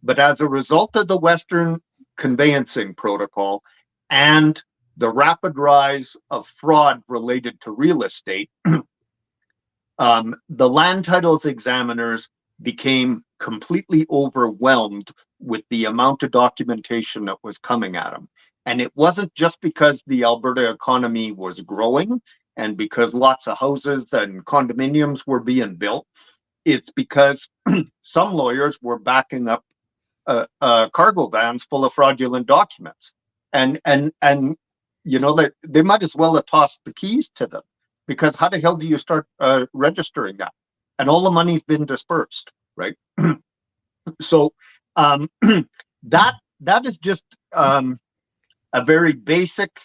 But as a result of the Western Conveyancing Protocol and the rapid rise of fraud related to real estate, the land titles examiners became completely overwhelmed with the amount of documentation that was coming at them. And it wasn't just because the Alberta economy was growing and because lots of houses and condominiums were being built. It's because some lawyers were backing up cargo vans full of fraudulent documents, and you know, they might as well have tossed the keys to them, because how the hell do you start registering that? And all the money's been dispersed, right? So that is just a very basic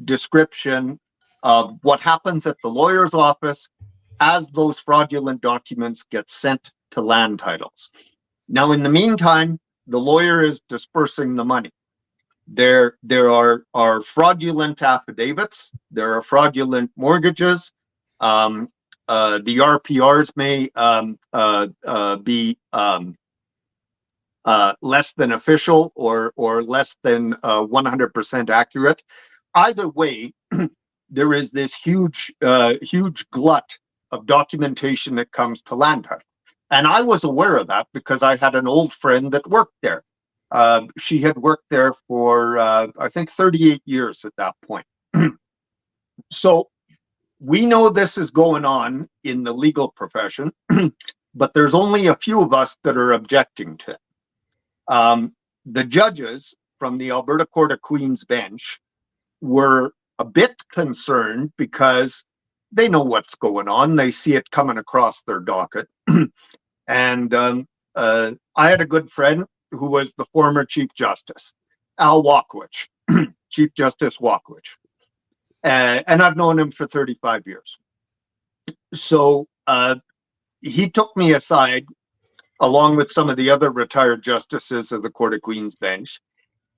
description of what happens at the lawyer's office as those fraudulent documents get sent to land titles. Now, in the meantime, the lawyer is dispersing the money. There are fraudulent affidavits. There are fraudulent mortgages. The RPRs may be less than official or less than 100% accurate. Either way, there is this huge glut of documentation that comes to land title. And I was aware of that because I had an old friend that worked there. She had worked there for, I think, 38 years at that point. So we know this is going on in the legal profession, but there's only a few of us that are objecting to it. The judges from the Alberta Court of Queen's bench were a bit concerned because they know what's going on. They see it coming across their docket. And I had a good friend who was the former Chief Justice, Al Walkwich, Chief Justice Walkwich. And I've known him for 35 years. So he took me aside, along with some of the other retired justices of the Court of Queen's Bench.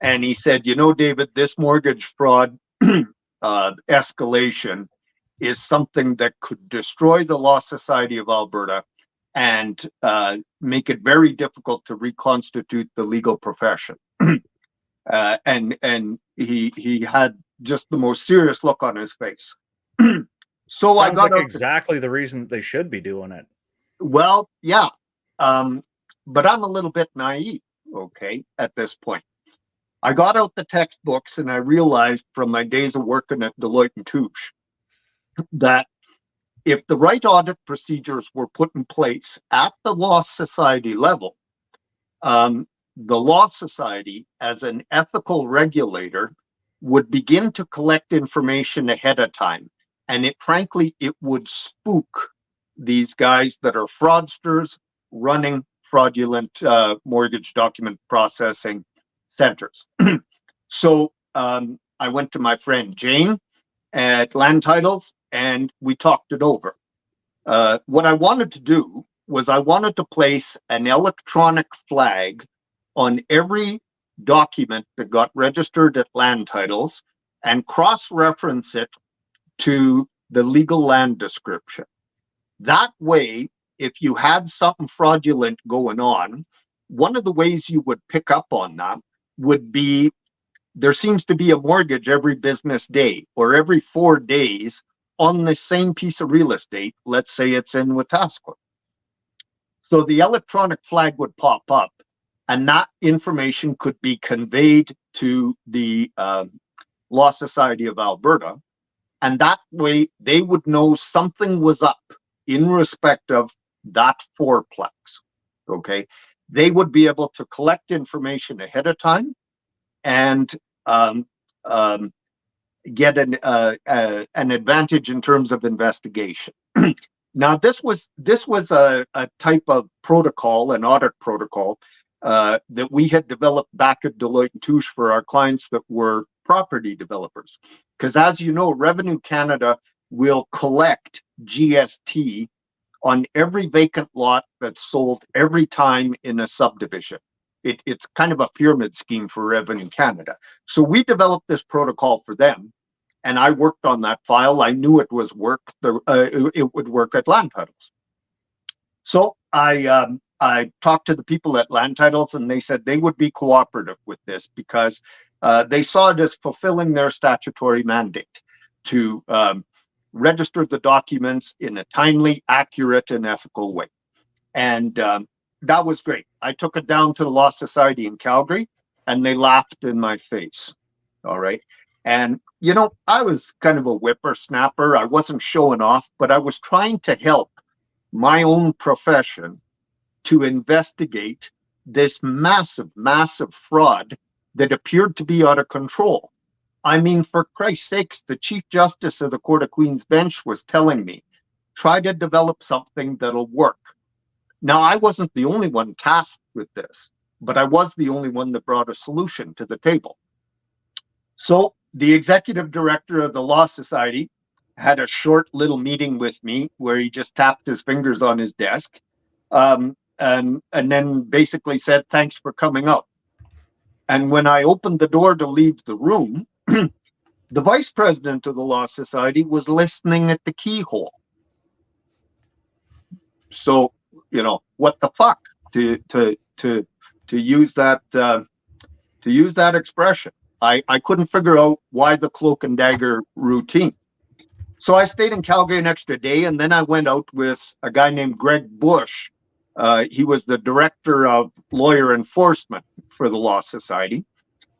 And he said, you know, David, this mortgage fraud escalation is something that could destroy the Law Society of Alberta and make it very difficult to reconstitute the legal profession. And he had just the most serious look on his face. So Sounds I got like exactly the reason they should be doing it. Well, yeah, but I'm a little bit naive, okay, at this point. I got out the textbooks and I realized from my days of working at Deloitte and Touche that if the right audit procedures were put in place at the Law Society level, the Law Society, as an ethical regulator, would begin to collect information ahead of time. And frankly, it would spook these guys that are fraudsters running fraudulent mortgage document processing centers. So I went to my friend Jane at Land Titles and we talked it over. What I wanted to do was I wanted to place an electronic flag on every document that got registered at Land Titles and cross-reference it to the legal land description. That way, if you had something fraudulent going on, one of the ways you would pick up on that would be there seems to be a mortgage every business day or every 4 days on the same piece of real estate. Let's say it's in Wetaskiwin. So the electronic flag would pop up and that information could be conveyed to the Law Society of Alberta. And that way they would know something was up in respect of that fourplex, okay? They would be able to collect information ahead of time and get an advantage in terms of investigation. Now, this was a type of protocol, an audit protocol, that we had developed back at Deloitte and Touche for our clients that were property developers. Because as you know, Revenue Canada will collect GST on every vacant lot that's sold every time in a subdivision. It's kind of a pyramid scheme for Revenue Canada. So we developed this protocol for them, and I worked on that file. I knew it was it would work at Land Titles. So I talked to the people at Land Titles, and they said they would be cooperative with this because they saw it as fulfilling their statutory mandate to register the documents in a timely, accurate, and ethical way. And that was great. I took it down to the Law Society in Calgary, and they laughed in my face. All right. And, you know, I was kind of a whippersnapper. I wasn't showing off, but I was trying to help my own profession to investigate this massive, massive fraud that appeared to be out of control. I mean, for Christ's sakes, the Chief Justice of the Court of Queen's Bench was telling me, try to develop something that'll work. Now, I wasn't the only one tasked with this, but I was the only one that brought a solution to the table. So the executive director of the Law Society had a short little meeting with me where he just tapped his fingers on his desk and then basically said, thanks for coming out. And when I opened the door to leave the room, the vice president of the Law Society was listening at the keyhole. So, you know, what the fuck to use that expression. I couldn't figure out why the cloak and dagger routine. So I stayed in Calgary an extra day, and then I went out with a guy named Greg Bush. He was the director of lawyer enforcement for the Law Society,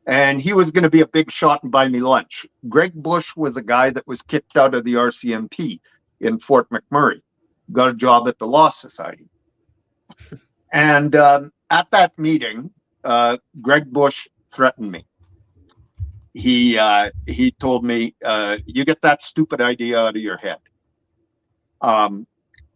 and he was going to be a big shot and buy me lunch. Greg Bush was a guy that was kicked out of the RCMP in Fort McMurray, got a job at the Law Society. And at that meeting, Greg Bush threatened me. he told me, you get that stupid idea out of your head.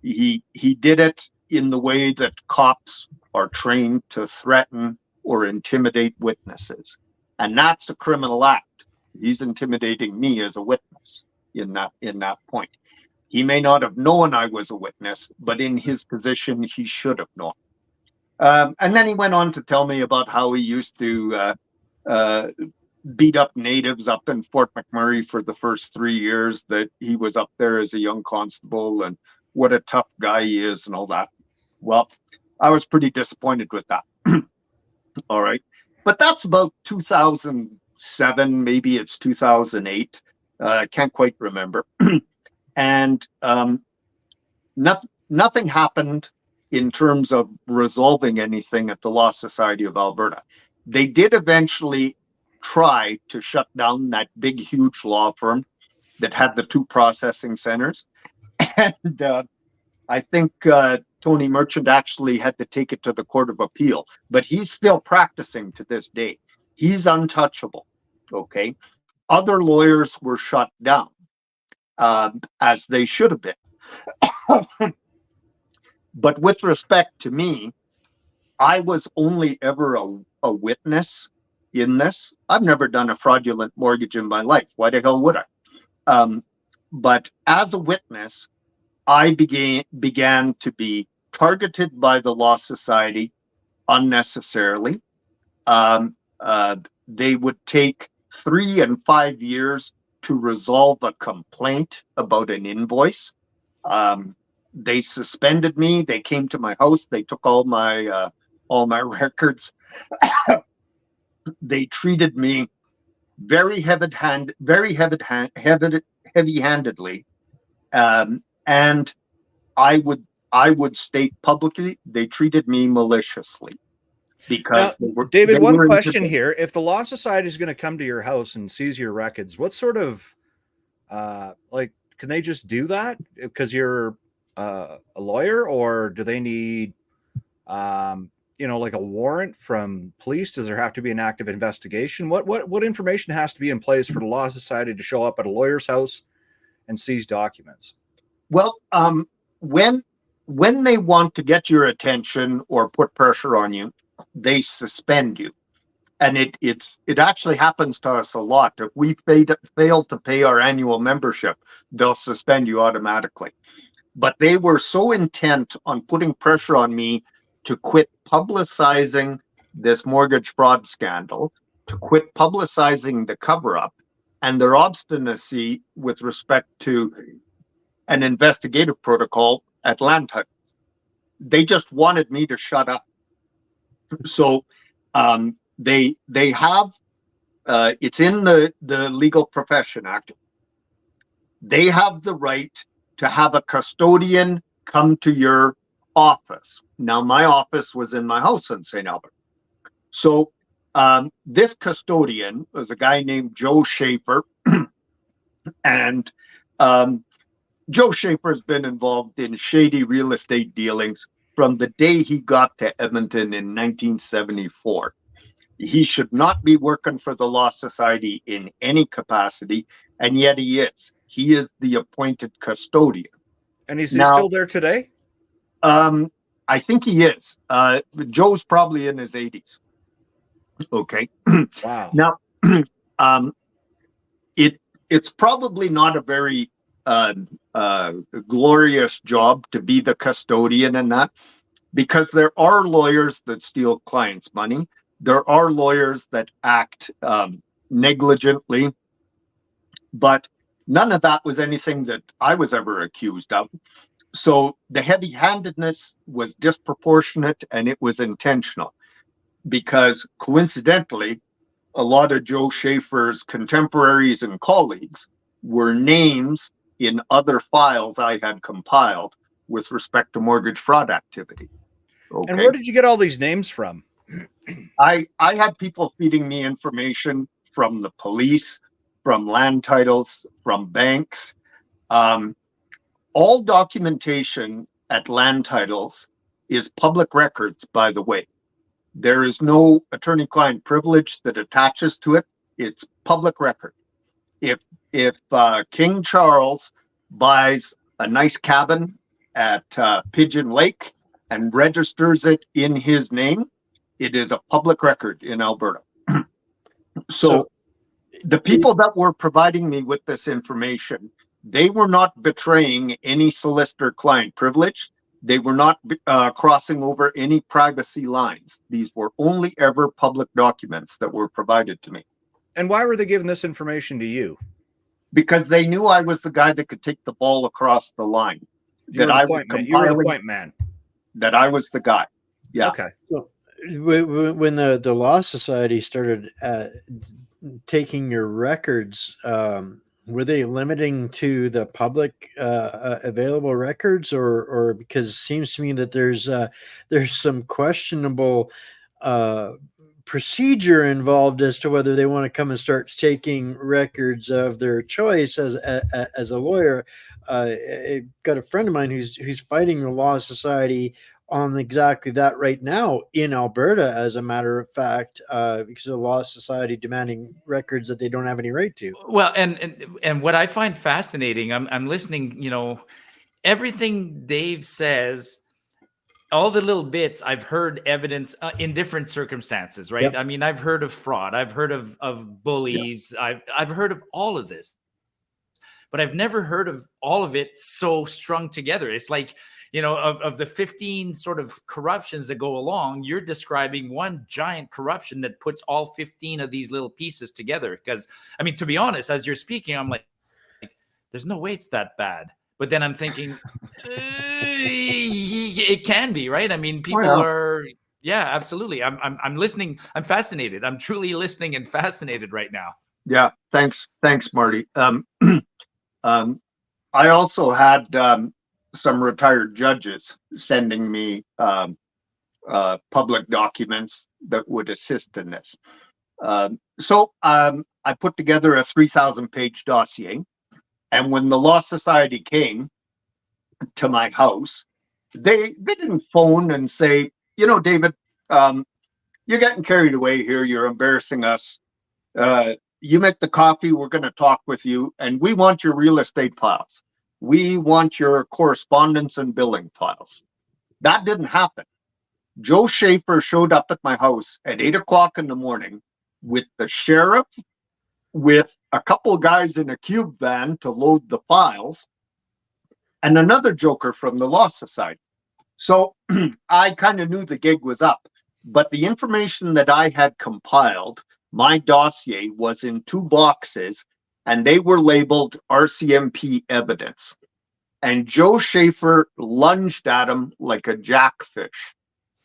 He did it in the way that cops are trained to threaten or intimidate witnesses, and that's a criminal act. He's intimidating me as a witness in that point. He may not have known I was a witness, but in his position, he should have known. And then he went on to tell me about how he used to beat up natives up in Fort McMurray for the first 3 years that he was up there as a young constable, and what a tough guy he is and all that. Well, I was pretty disappointed with that. All right. But that's about 2007, maybe it's 2008. I can't quite remember. And nothing happened in terms of resolving anything at the Law Society of Alberta. They did eventually try to shut down that big, huge law firm that had the 2 processing centers. And I think Tony Merchant actually had to take it to the Court of Appeal, but he's still practicing to this day. He's untouchable. Okay. Other lawyers were shut down, as they should have been. But with respect to me, I was only ever a witness in this. I've never done a fraudulent mortgage in my life. Why the hell would I? But as a witness, I began to be targeted by the Law Society unnecessarily. They would take 3 and 5 years to resolve a complaint about an invoice. They suspended me. They came to my house. They took all my records. They treated me very heavy-handedly, and I would state publicly they treated me maliciously. Because now, David, one question here: if the Law Society is going to come to your house and seize your records, what sort of can they just do that because you're a lawyer, or do they need like a warrant from police? Does there have to be an active investigation? What information has to be in place for the Law Society to show up at a lawyer's house and seize documents? Well, when they want to get your attention or put pressure on you, they suspend you. And it actually happens to us a lot. If we fail to pay our annual membership, they'll suspend you automatically. But they were so intent on putting pressure on me to quit publicizing this mortgage fraud scandal, to quit publicizing the cover-up, and their obstinacy with respect to an investigative protocol at land titles. They just wanted me to shut up. So they have, it's in the Legal Profession Act, they have the right to have a custodian come to your office. Now, my office was in my house in St. Albert. So this custodian was a guy named Joe Schaefer. And Joe Schaefer's been involved in shady real estate dealings from the day he got to Edmonton in 1974. He should not be working for the Law Society in any capacity, and yet he is. He is the appointed custodian. And is he still there today? I think he is. Joe's probably in his 80s. Okay. Wow. Now, it's probably not a very glorious job to be the custodian in that, because there are lawyers that steal clients' money. There are lawyers that act negligently, but none of that was anything that I was ever accused of. So the heavy-handedness was disproportionate, and it was intentional, because coincidentally, a lot of Joe Schaefer's contemporaries and colleagues were names in other files I had compiled with respect to mortgage fraud activity. Okay. And where did you get all these names from? I had people feeding me information from the police, from land titles, from banks. All documentation at land titles is public records, by the way. There is no attorney-client privilege that attaches to it. It's public record. If King Charles buys a nice cabin at Pigeon Lake and registers it in his name, it is a public record in Alberta. So the people that were providing me with this information, they were not betraying any solicitor-client privilege. They were not crossing over any privacy lines. These were only ever public documents that were provided to me. And why were they giving this information to you? Because they knew I was the guy that could take the ball across the line. You were the point man. That I was the guy. Yeah. Okay. So, when the Law Society started taking your records, were they limiting to the public available records, or because it seems to me that there's some questionable procedure involved as to whether they want to come and start taking records of their choice as a lawyer. I've got a friend of mine who's fighting the Law Society on exactly that right now in Alberta, as a matter of fact, because of the Law Society demanding records that they don't have any right to. Well, and what I find fascinating, I'm listening, everything Dave says, all the little bits I've heard evidence in different circumstances, right? Yep. I mean, I've heard of fraud, I've heard of bullies, yep. I've heard of all of this, but I've never heard of all of it so strung together. It's like, of the 15 sort of corruptions that go along, you're describing one giant corruption that puts all 15 of these little pieces together. Because, I mean, to be honest, as you're speaking, I'm like, there's no way it's that bad. But then I'm thinking, it can be, right? I mean, people are, yeah, absolutely. I'm listening. I'm fascinated. I'm truly listening and fascinated right now. Yeah. Thanks, Marty. I also had some retired judges sending me public documents that would assist in this. So I put together a 3,000-page dossier. And when the Law Society came to my house, they didn't phone and say, David, you're getting carried away here. You're embarrassing us. You make the coffee. We're going to talk with you. And we want your real estate files. We want your correspondence and billing files. That didn't happen. Joe Schaefer showed up at my house at 8 o'clock in the morning with the sheriff, with a couple of guys in a cube van to load the files, and another joker from the Law Society. So I kind of knew the gig was up, but the information that I had compiled, my dossier was in 2 boxes, and they were labeled RCMP evidence. And Joe Schaefer lunged at him like a jackfish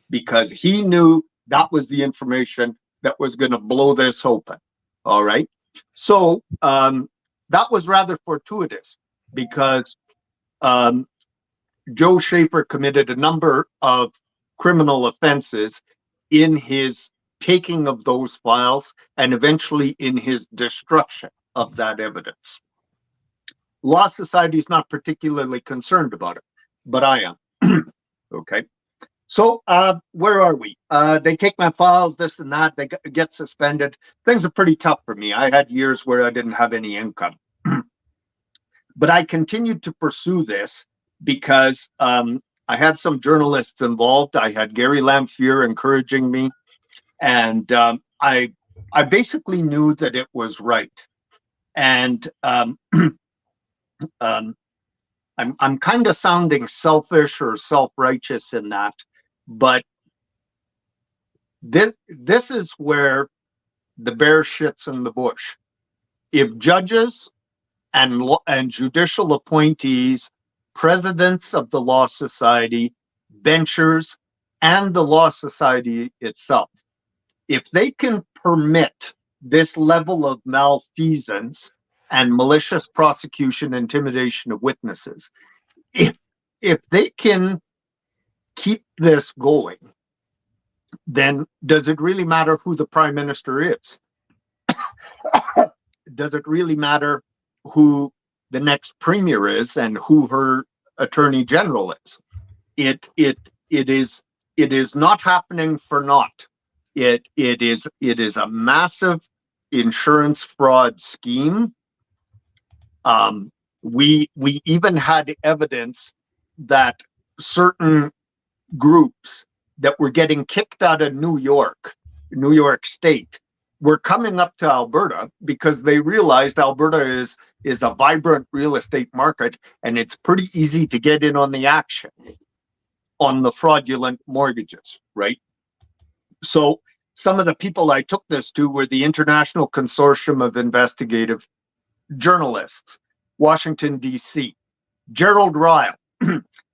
because he knew that was the information that was going to blow this open. All right. So that was rather fortuitous because Joe Schaefer committed a number of criminal offenses in his taking of those files and eventually in his destruction of that evidence. Law Society is not particularly concerned about it, but I am. Okay. So where are we? They take my files, this and that. They get suspended. Things are pretty tough for me. I had years where I didn't have any income. But I continued to pursue this because I had some journalists involved. I had Gary Lamphere encouraging me. And I basically knew that it was right. And I'm kind of sounding selfish or self-righteous in that, but this is where the bear shits in the bush. If judges and judicial appointees, presidents of the Law Society, benchers, and the Law Society itself, if they can permit this level of malfeasance and malicious prosecution, intimidation of witnesses, if they can keep this going, then does it really matter who the prime minister is? Does it really matter who the next premier is and who her attorney general is? It is not happening for naught. It is a massive insurance fraud scheme. We even had evidence that certain groups that were getting kicked out of New York State, were coming up to Alberta because they realized Alberta is a vibrant real estate market, and it's pretty easy to get in on the action on the fraudulent mortgages, right? So some of the people I took this to were the International Consortium of Investigative Journalists, Washington, D.C., Gerald Ryle.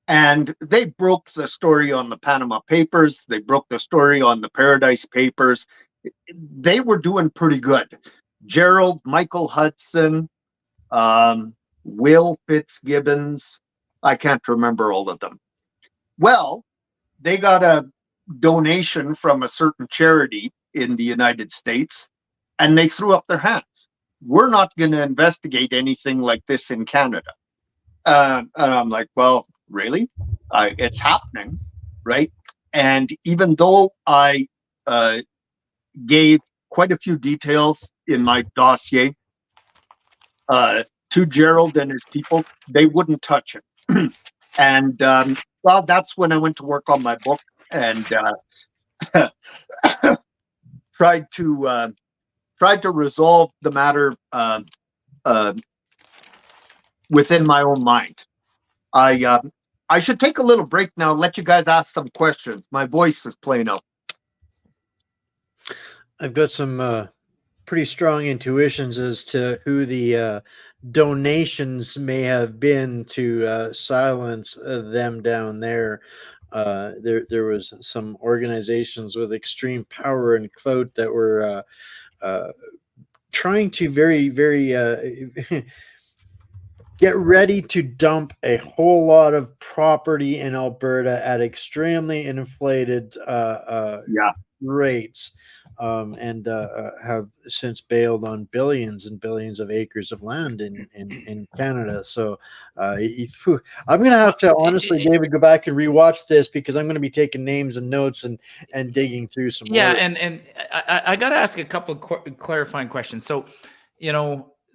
And they broke the story on the Panama Papers. They broke the story on the Paradise Papers. They were doing pretty good. Gerald, Michael Hudson, Will Fitzgibbons. I can't remember all of them. Well, they got a donation from a certain charity in the United States, and they threw up their hands. We're not going to investigate anything like this in Canada. And I'm like, well, really? It's happening, right? And even though I gave quite a few details in my dossier to Gerald and his people, they wouldn't touch it. And well, that's when I went to work on my book and tried to resolve the matter within my own mind. I should take a little break now, let you guys ask some questions. My voice is playing up. I've got some pretty strong intuitions as to who the donations may have been to silence them down there. There was some organizations with extreme power and clout that were trying to very get ready to dump a whole lot of property in Alberta at extremely inflated rates, and have since bailed on billions and billions of acres of land in Canada. So I'm going to have to honestly, David, go back and rewatch this because I'm going to be taking names and notes and digging through some. Yeah, work. and I got to ask a couple of clarifying questions. So,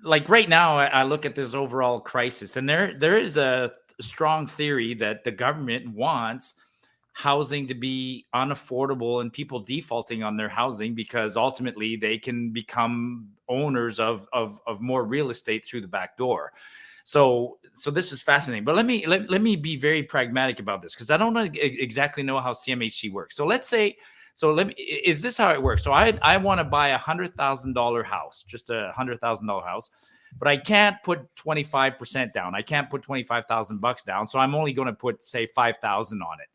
like right now, I look at this overall crisis, and there is a strong theory that the government wants housing to be unaffordable and people defaulting on their housing because ultimately they can become owners of more real estate through the back door. So this is fascinating. But let me be very pragmatic about this because I don't exactly know how CMHC works. So let's say. Is this how it works? So I want to buy $100,000 house, just a $100,000 house, but I can't put 25% down. I can't put $25,000 down. So I'm only going to put, say, $5,000 on it.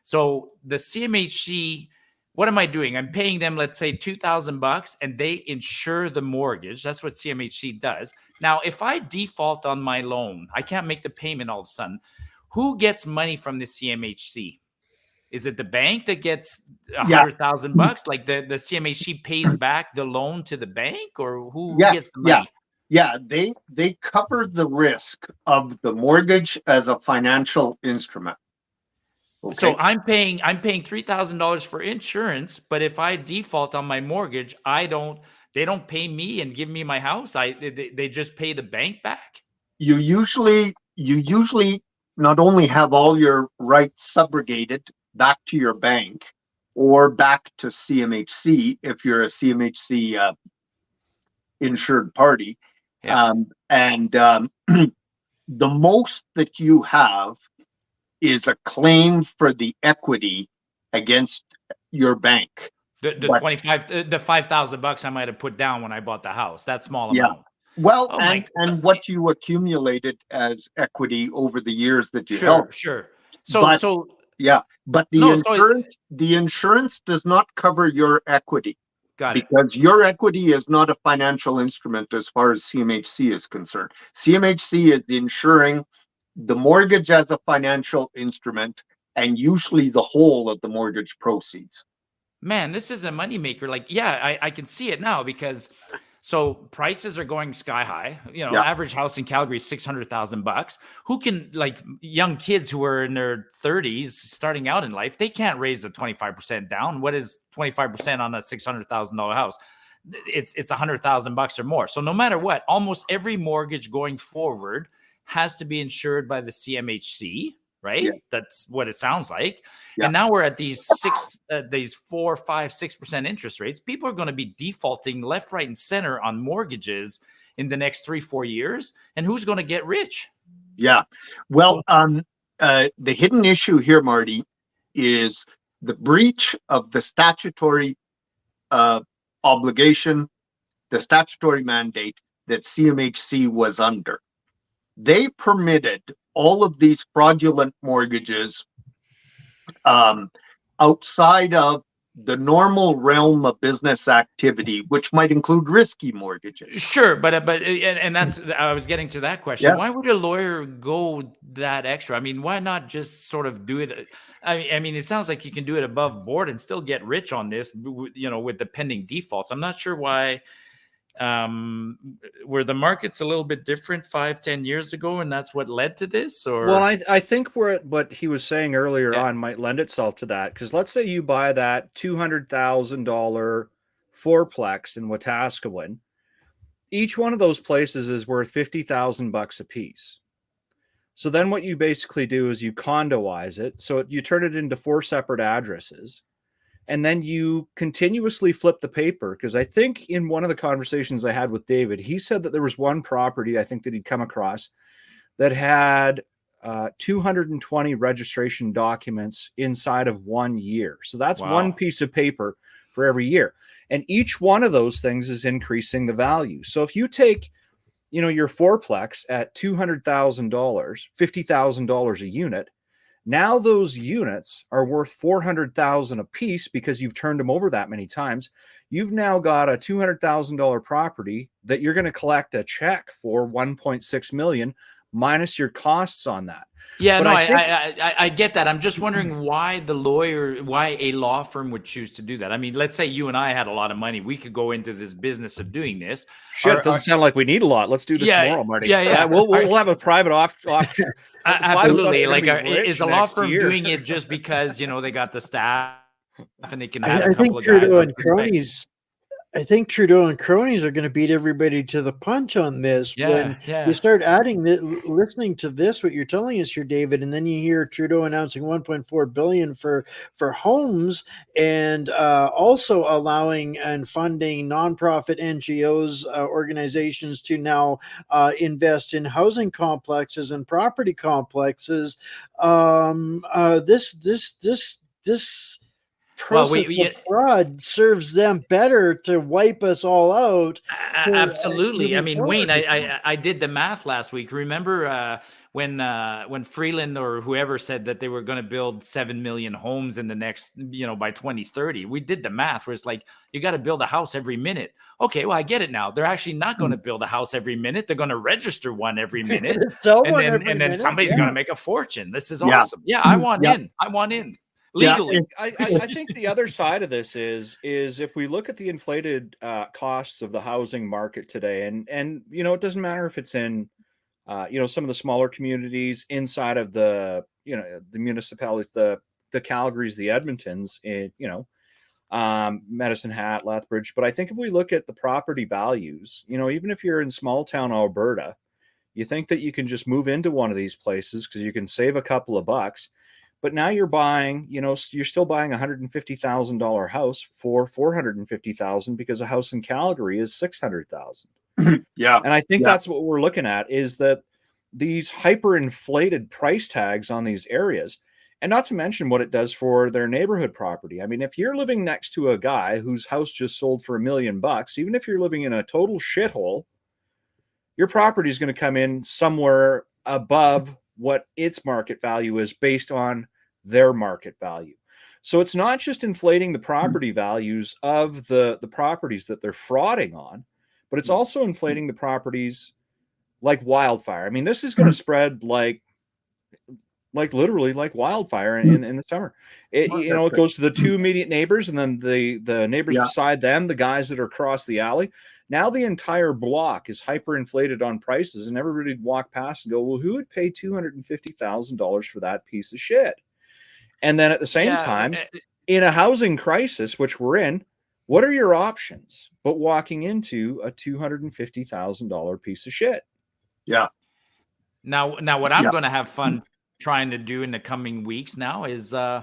So the CMHC, what am I doing? I'm paying them, let's say, $2,000, and they insure the mortgage. That's what CMHC does. Now, if I default on my loan, I can't make the payment all of a sudden. Who gets money from the CMHC? Is it the bank that gets $100,000? Like the CMHC pays back the loan to the bank, or who gets the money? Yeah, they cover the risk of the mortgage as a financial instrument. Okay. So I'm paying $3,000 for insurance, but if I default on my mortgage, they don't pay me and give me my house. They just pay the bank back. You usually not only have all your rights subrogated back to your bank or back to CMHC if you're a CMHC insured party. Yeah. The most that you have is a claim for the equity against your bank. The $5,000 I might have put down when I bought the house. That small amount. Well, and what you accumulated as equity over the years that you held. Sure. But the insurance does not cover your equity. Got it. Because your equity is not a financial instrument as far as CMHC is concerned. CMHC is insuring the mortgage as a financial instrument and usually the whole of the mortgage proceeds. Man, this is a moneymaker. Like, I can see it now because so prices are going sky high. Average house in Calgary is $600,000. Who can, like, young kids who are in their 30s starting out in life, they can't raise the 25% down. What is 25% on a $600,000 house? it's $100,000 or more. So no matter what, almost every mortgage going forward has to be insured by the CMHC, right? Yeah. That's what it sounds like. Yeah. And now we're at these 4, 5, 6% interest rates. People are going to be defaulting left, right, and center on mortgages in the next 3-4 years. And who's going to get rich? Yeah. Well, the hidden issue here, Marty, is the breach of the statutory obligation, the statutory mandate that CMHC was under. They permitted all of these fraudulent mortgages outside of the normal realm of business activity, which might include risky mortgages. Sure, but and that's, I was getting to that question. Yeah. Why would a lawyer go that extra? I mean, why not just sort of do it? I mean, it sounds like you can do it above board and still get rich on this, with the pending defaults. I'm not sure why. Were the markets a little bit different 5-10 years ago, and that's what led to this? Or well, I think what he was saying earlier on might lend itself to that, because let's say you buy that $200,000 fourplex in Wetaskiwin. Each one of those places is worth $50,000 a piece. So then what you basically do is you condoize it, so you turn it into 4 separate addresses. And then you continuously flip the paper, because I think in one of the conversations I had with David, he said that there was one property I think that he'd come across that had 220 registration documents inside of 1 year. So that's one piece of paper for every year. And each one of those things is increasing the value. So if you take, your fourplex at $200,000, $50,000 a unit, now those units are worth $400,000 a piece because you've turned them over that many times. You've now got a $200,000 property that you're going to collect a check for $1.6 million minus your costs on that. Yeah, But no, I I get that. I'm just wondering why why a law firm would choose to do that. I mean, let's say you and I had a lot of money. We could go into this business of doing this. Shit, doesn't sound like we need a lot. Let's do this tomorrow, Marty. Yeah. We'll have a private off. Absolutely. Like, is the law firm year. doing it just because, they got the staff and they can have I a couple think of Trudeau guys like and cronies. I think Trudeau and cronies are going to beat everybody to the punch on this. When you start listening to this, what you're telling us here, David, and then you hear Trudeau announcing 1.4 billion for homes, and also allowing and funding nonprofit NGOs, organizations to now invest in housing complexes and property complexes. This process of fraud serves them better to wipe us all out. Absolutely. I mean, Wayne, I did the math last week. Remember when Freeland or whoever said that they were going to build 7 million homes in the next, by 2030? We did the math where it's like, you got to build a house every minute. Okay, well, I get it now. They're actually not going to build a house every minute. They're going to register one every minute. and then somebody's going to make a fortune. This is awesome. Yeah, I want in. I want in. Legally. I think the other side of this is if we look at the inflated costs of the housing market today, and it doesn't matter if it's in some of the smaller communities inside of the the municipalities, the Calgarys, the Edmontons, Medicine Hat, Lethbridge. But I think if we look at the property values, even if you're in small town Alberta, you think that you can just move into one of these places because you can save a couple of bucks. But now you're buying, you're still buying $150,000 house for $450,000 because a house in Calgary is $600,000. Yeah. And I think that's what we're looking at, is that these hyperinflated price tags on these areas, and not to mention what it does for their neighborhood property. I mean, if you're living next to a guy whose house just sold for $1 million, even if you're living in a total shithole, your property is going to come in somewhere above what its market value is based on their market value. So it's not just inflating the property values of the properties that they're frauding on, but it's also inflating the properties like wildfire. I mean, this is going to spread like literally like wildfire in the summer. It goes to the 2 immediate neighbors, and then the neighbors beside them, the guys that are across the alley. Now the entire block is hyperinflated on prices, and everybody would walk past and go, well, who would pay $250,000 for that piece of shit? And then at the same time, in a housing crisis, which we're in, What are your options but walking into a $250,000 piece of shit? Yeah. Now what I'm going to have fun trying to do in the coming weeks now is go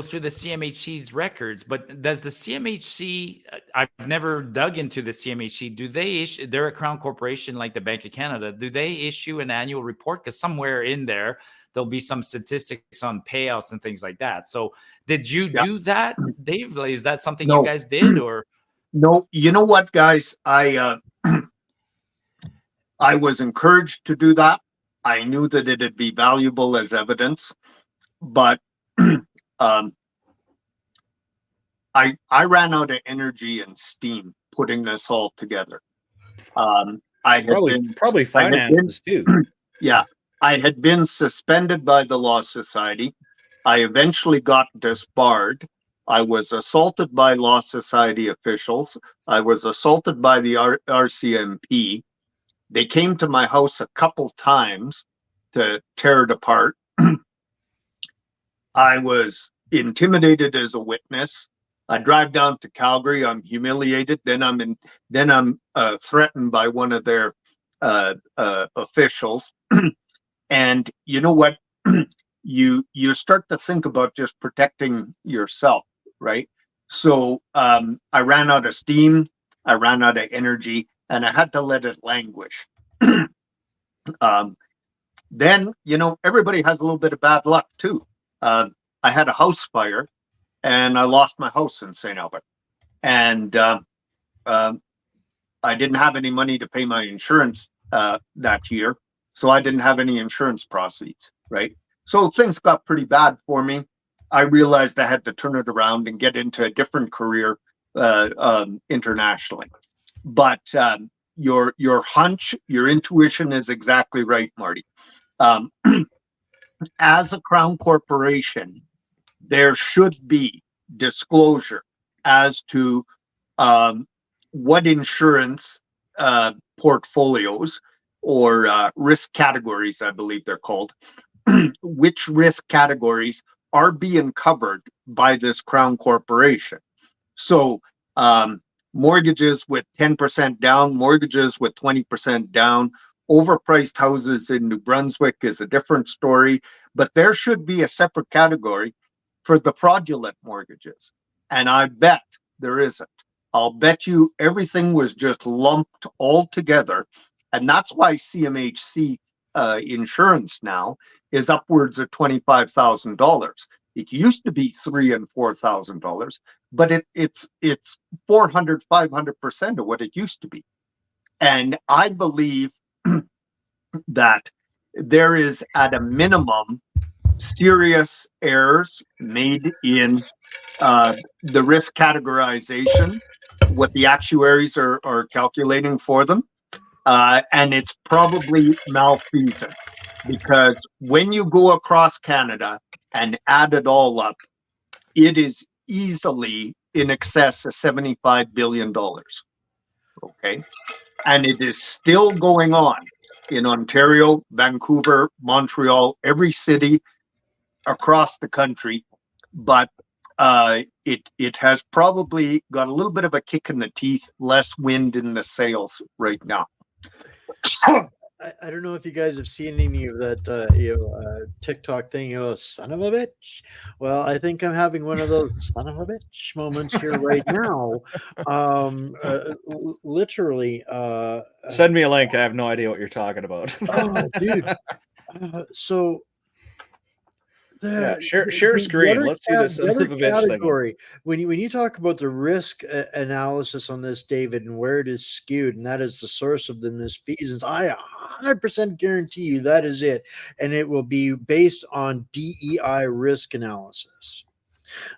through the CMHC's records. But does the CMHC, I've never dug into the CMHC, do they issue, they're a Crown Corporation like the Bank of Canada, do they issue an annual report? Because somewhere in there, there'll be some statistics on payouts and things like that. So did you do that, Dave? Is that something you guys did, or? No, you know what, guys? I was encouraged to do that. I knew that it'd be valuable as evidence, but I ran out of energy and steam putting this all together. I had probably finances too. Yeah, I had been suspended by the Law Society. I eventually got disbarred. I was assaulted by Law Society officials. I was assaulted by the RCMP. They came to my house a couple times to tear it apart. I was intimidated as a witness. I drive down to Calgary. I'm humiliated. Then I'm threatened by one of their officials. And you know what? you start to think about just protecting yourself, right? So I ran out of steam. I ran out of energy, and I had to let it languish. Then, everybody has a little bit of bad luck too. I had a house fire, and I lost my house in St. Albert. And I didn't have any money to pay my insurance that year, so I didn't have any insurance proceeds, right? So things got pretty bad for me. I realized I had to turn it around and get into a different career internationally. But your hunch, your intuition is exactly right, Marty. As a Crown Corporation, there should be disclosure as to what insurance portfolios or risk categories, I believe they're called, which risk categories are being covered by this Crown Corporation. So mortgages with 10% down, mortgages with 20% down, overpriced houses in New Brunswick is a different story, but there should be a separate category for the fraudulent mortgages. And I bet there isn't. I'll bet you everything was just lumped all together. And that's why CMHC insurance now is upwards of $25,000. It used to be $3,000 and $4,000, but it's 400, 500% of what it used to be. And I believe that there is, at a minimum, serious errors made in the risk categorization, what the actuaries are calculating for them. And it's probably malfeasance, because when you go across Canada and add it all up, it is easily in excess of $75 billion. Okay. And it is still going on in Ontario, Vancouver, Montreal, every city across the country. But it has probably got a little bit of a kick in the teeth, less wind in the sails right now. I don't know if you guys have seen any of that TikTok thing, son of a bitch. Well, I think I'm having one of those son of a bitch moments here right now. Literally. Send me a link. I have no idea what you're talking about. Oh, dude. So share screen. Let's see this son of a bitch thing. When you talk about the risk analysis on this, David, and where it is skewed, and that is the source of the misfeasance, I 100% guarantee you that is it, and it will be based on DEI risk analysis.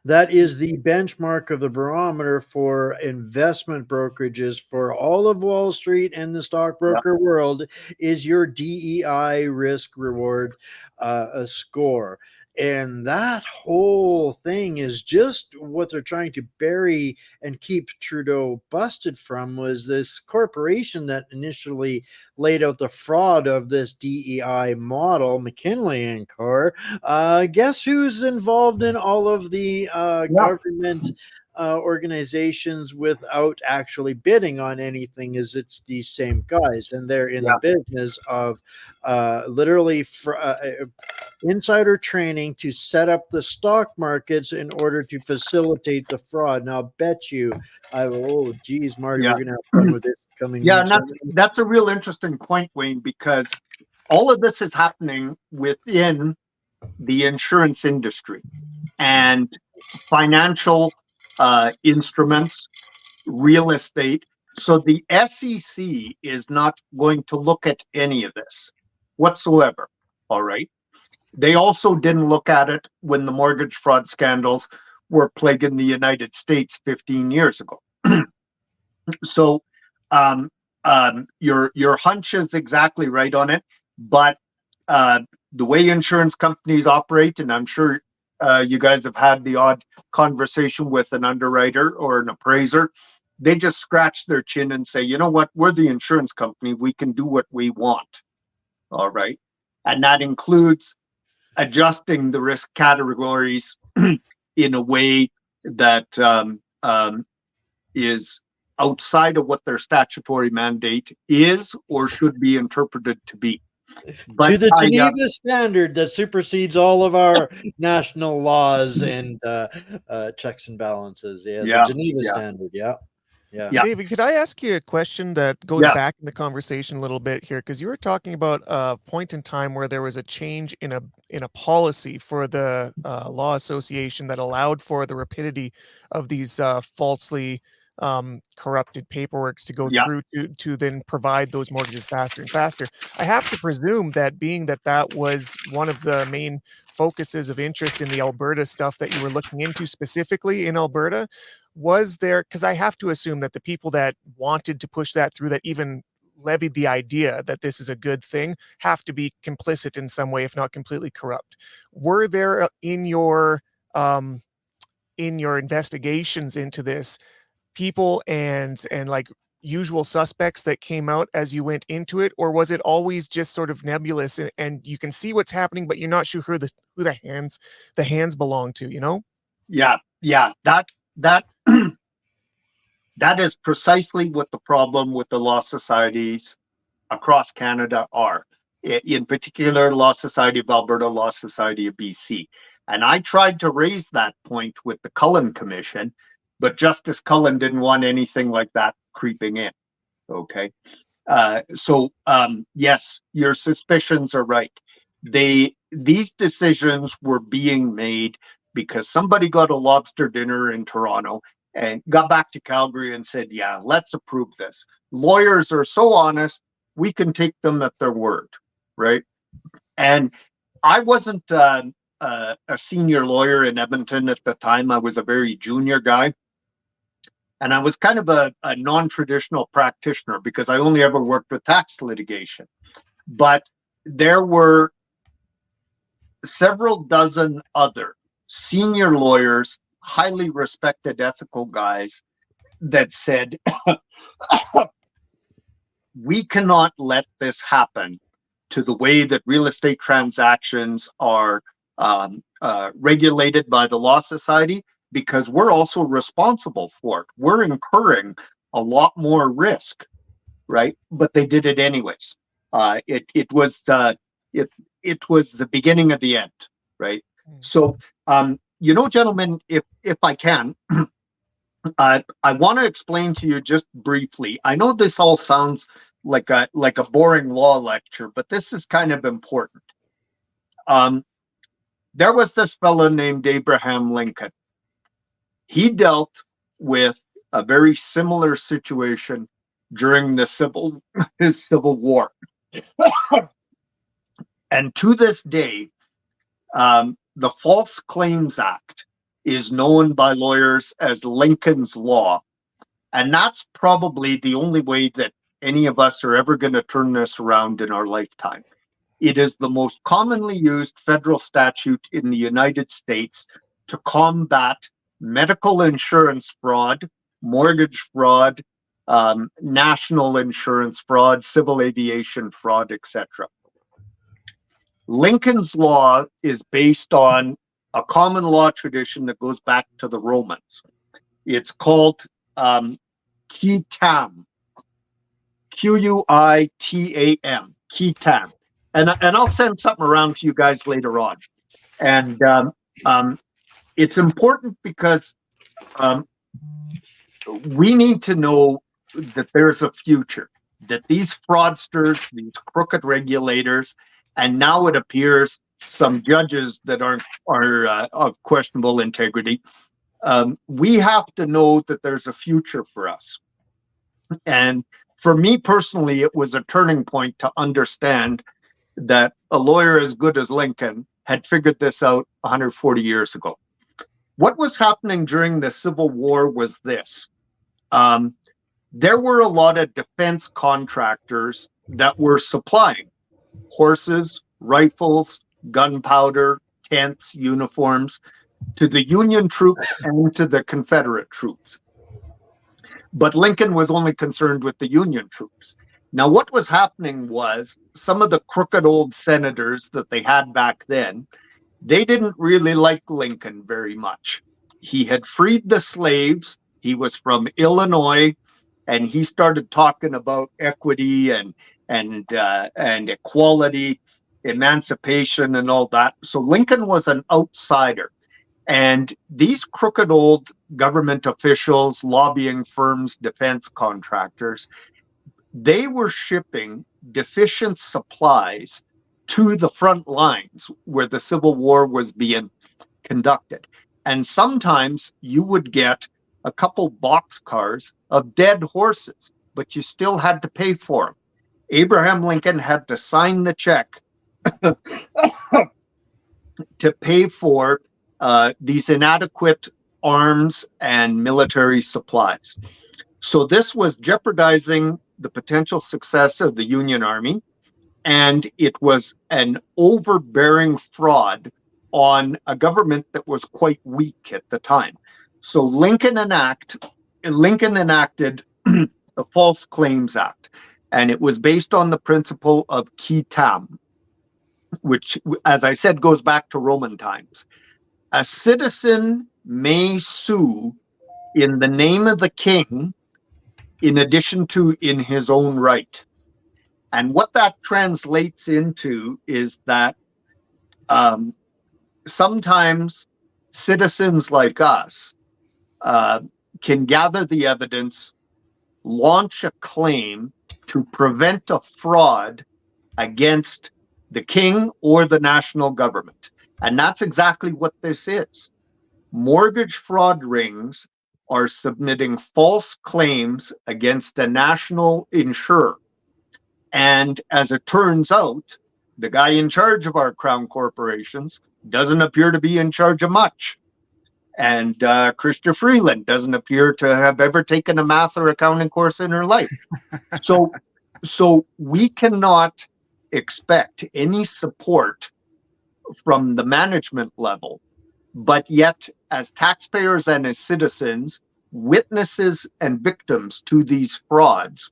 That is the benchmark of the barometer for investment brokerages for all of Wall Street and the stockbroker world, is your DEI risk reward score. And that whole thing is just what they're trying to bury and keep Trudeau busted from, was this corporation that initially laid out the fraud of this DEI model, McKinley and Co. Guess who's involved in all of the government organizations without actually bidding on anything is it's these same guys, and they're in the business of literally insider training to set up the stock markets in order to facilitate the fraud. Now, I'll bet you, oh, geez, Marty, we're gonna have fun with this coming weeks. And that's a real interesting point, Wayne, because all of this is happening within the insurance industry and financial instruments, real estate. So the SEC is not going to look at any of this whatsoever. All right. They also didn't look at it when the mortgage fraud scandals were plaguing the United States 15 years ago. So your hunch is exactly right on it, but the way insurance companies operate, and I'm sure you guys have had the odd conversation with an underwriter or an appraiser, they just scratch their chin and say, you know what, we're the insurance company, we can do what we want. All right. And that includes adjusting the risk categories in a way that is outside of what their statutory mandate is or should be interpreted to be. But to the Geneva standard that supersedes all of our national laws and checks and balances. The Geneva standard. Yeah. David, could I ask you a question that goes back in the conversation a little bit here? Because you were talking about a point in time where there was a change in a policy for the law association that allowed for the rapidity of these falsely corrupted paperworks to go through to then provide those mortgages faster and faster. I have to presume that being that was one of the main focuses of interest in the Alberta stuff that you were looking into specifically in Alberta, was there, because I have to assume that the people that wanted to push that through, that even levied the idea that this is a good thing, have to be complicit in some way, if not completely corrupt. Were there in your investigations into this people and like usual suspects that came out as you went into it, or was it always just sort of nebulous and you can see what's happening but you're not sure who the hands belong to, you know? That is precisely what the problem with the law societies across Canada are, in particular Law Society of Alberta, Law Society of BC. And I tried to raise that point with the Cullen Commission, but Justice Cullen didn't want anything like that creeping in. Okay. Yes, your suspicions are right. These decisions were being made because somebody got a lobster dinner in Toronto and got back to Calgary and said, yeah, let's approve this. Lawyers are so honest, we can take them at their word, right? And I wasn't a senior lawyer in Edmonton at the time. I was a very junior guy. And I was kind of a non-traditional practitioner because I only ever worked with tax litigation. But there were several dozen other senior lawyers, highly respected ethical guys that said, we cannot let this happen to the way that real estate transactions are regulated by the Law Society, because we're also responsible for it. We're incurring a lot more risk, right? But they did it anyways. It was the beginning of the end, right? So, gentlemen, if I can, I want to explain to you just briefly. I know this all sounds like a boring law lecture, but this is kind of important. There was this fellow named Abraham Lincoln. He dealt with a very similar situation during his Civil War. And to this day, the False Claims Act is known by lawyers as Lincoln's Law. And that's probably the only way that any of us are ever going to turn this around in our lifetime. It is the most commonly used federal statute in the United States to combat medical insurance fraud, mortgage fraud, national insurance fraud, civil aviation fraud, etc. Lincoln's Law is based on a common law tradition that goes back to the Romans. It's called Quitam. Quitam. Quitam. And I'll send something around to you guys later on. And it's important because we need to know that there's a future, that these fraudsters, these crooked regulators, and now it appears some judges that are of questionable integrity, we have to know that there's a future for us. And for me personally, it was a turning point to understand that a lawyer as good as Lincoln had figured this out 140 years ago. What was happening during the Civil War was this. There were a lot of defense contractors that were supplying horses, rifles, gunpowder, tents, uniforms to the Union troops and to the Confederate troops. But Lincoln was only concerned with the Union troops. Now, what was happening was some of the crooked old senators that they had back then, they didn't really like Lincoln very much. He had freed the slaves. He was from Illinois, and he started talking about equity and equality, emancipation, and all that. So Lincoln was an outsider. And these crooked old government officials, lobbying firms, defense contractors, they were shipping deficient supplies to the front lines where the Civil War was being conducted. And sometimes you would get a couple boxcars of dead horses, but you still had to pay for them. Abraham Lincoln had to sign the check to pay for these inadequate arms and military supplies. So this was jeopardizing the potential success of the Union Army, and it was an overbearing fraud on a government that was quite weak at the time. So Lincoln enacted the False Claims Act, and it was based on the principle of quitam, which, as I said, goes back to Roman times. A citizen may sue in the name of the king in addition to in his own right. And what that translates into is that sometimes citizens like us can gather the evidence, launch a claim to prevent a fraud against the king or the national government. And that's exactly what this is. Mortgage fraud rings are submitting false claims against a national insurer. And as it turns out, the guy in charge of our crown corporations doesn't appear to be in charge of much. And Krista Freeland doesn't appear to have ever taken a math or accounting course in her life. So we cannot expect any support from the management level. But yet, as taxpayers and as citizens, witnesses and victims to these frauds,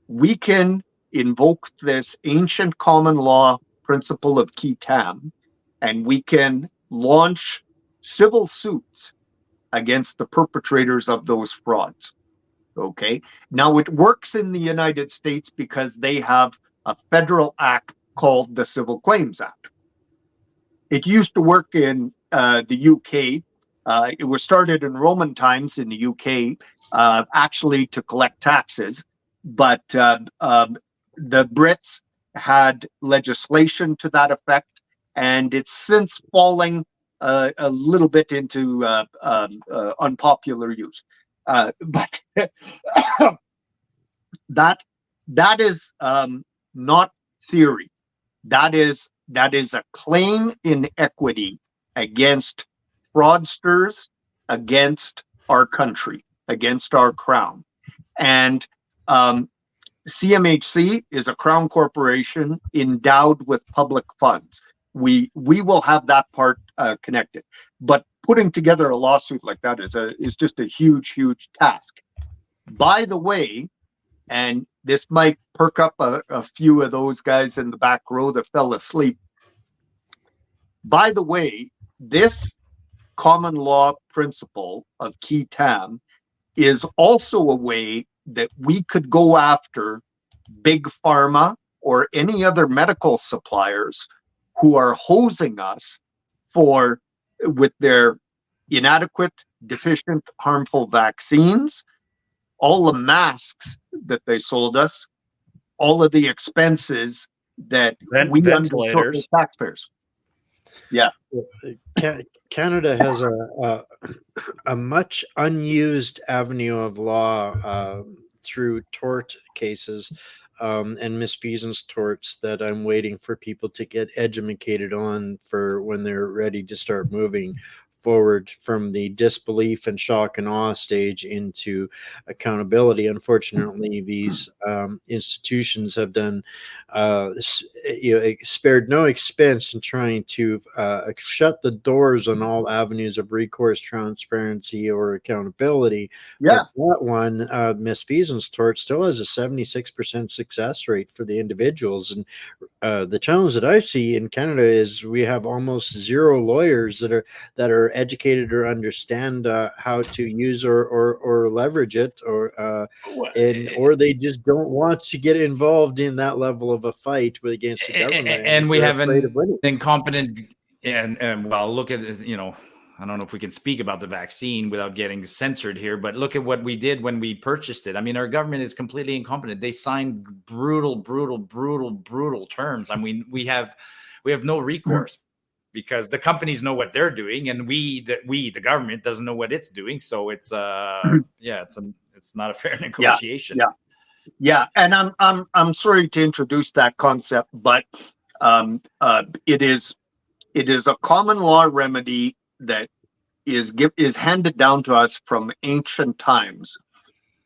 we can invoke this ancient common law principle of quitam, and we can launch civil suits against the perpetrators of those frauds. Okay. Now it works in the United States because they have a federal act called the Civil Claims Act. It used to work in the UK. It was started in Roman times in the UK, actually to collect taxes. But the Brits had legislation to that effect, and it's since falling a little bit into unpopular use. But that is not theory. That is a claim in equity against fraudsters, against our country, against our crown. And CMHC is a crown corporation endowed with public funds. We will have that part connected. But putting together a lawsuit like that is just a huge task. By the way, and this might perk up a few of those guys in the back row that fell asleep. By the way, this common law principle of qui tam is also a way that we could go after big pharma or any other medical suppliers who are hosing us with their inadequate, deficient, harmful vaccines, all the masks that they sold us, all of the expenses that we undertook as Ventilators. taxpayers. Yeah. Canada has a much unused avenue of law through tort cases and misfeasance torts that I'm waiting for people to get educated on for when they're ready to start moving forward from the disbelief and shock and awe stage into accountability. Unfortunately, these institutions have done, spared no expense in trying to shut the doors on all avenues of recourse, transparency, or accountability. Yeah. But that one, misfeasance tort, still has a 76% success rate for the individuals. And the challenge that I see in Canada is we have almost zero lawyers that are educated or understand how to use or leverage it, or they just don't want to get involved in that level of a fight against the government. And we have an incompetent and well, look at this, I don't know if we can speak about the vaccine without getting censored here, but look at what we did when we purchased it. I mean, our government is completely incompetent. They signed brutal terms. I mean, we have no recourse because the companies know what they're doing, and the government doesn't know what it's doing. So it's it's not a fair negotiation. Yeah. And I'm sorry to introduce that concept, but it is a common law remedy that is handed down to us from ancient times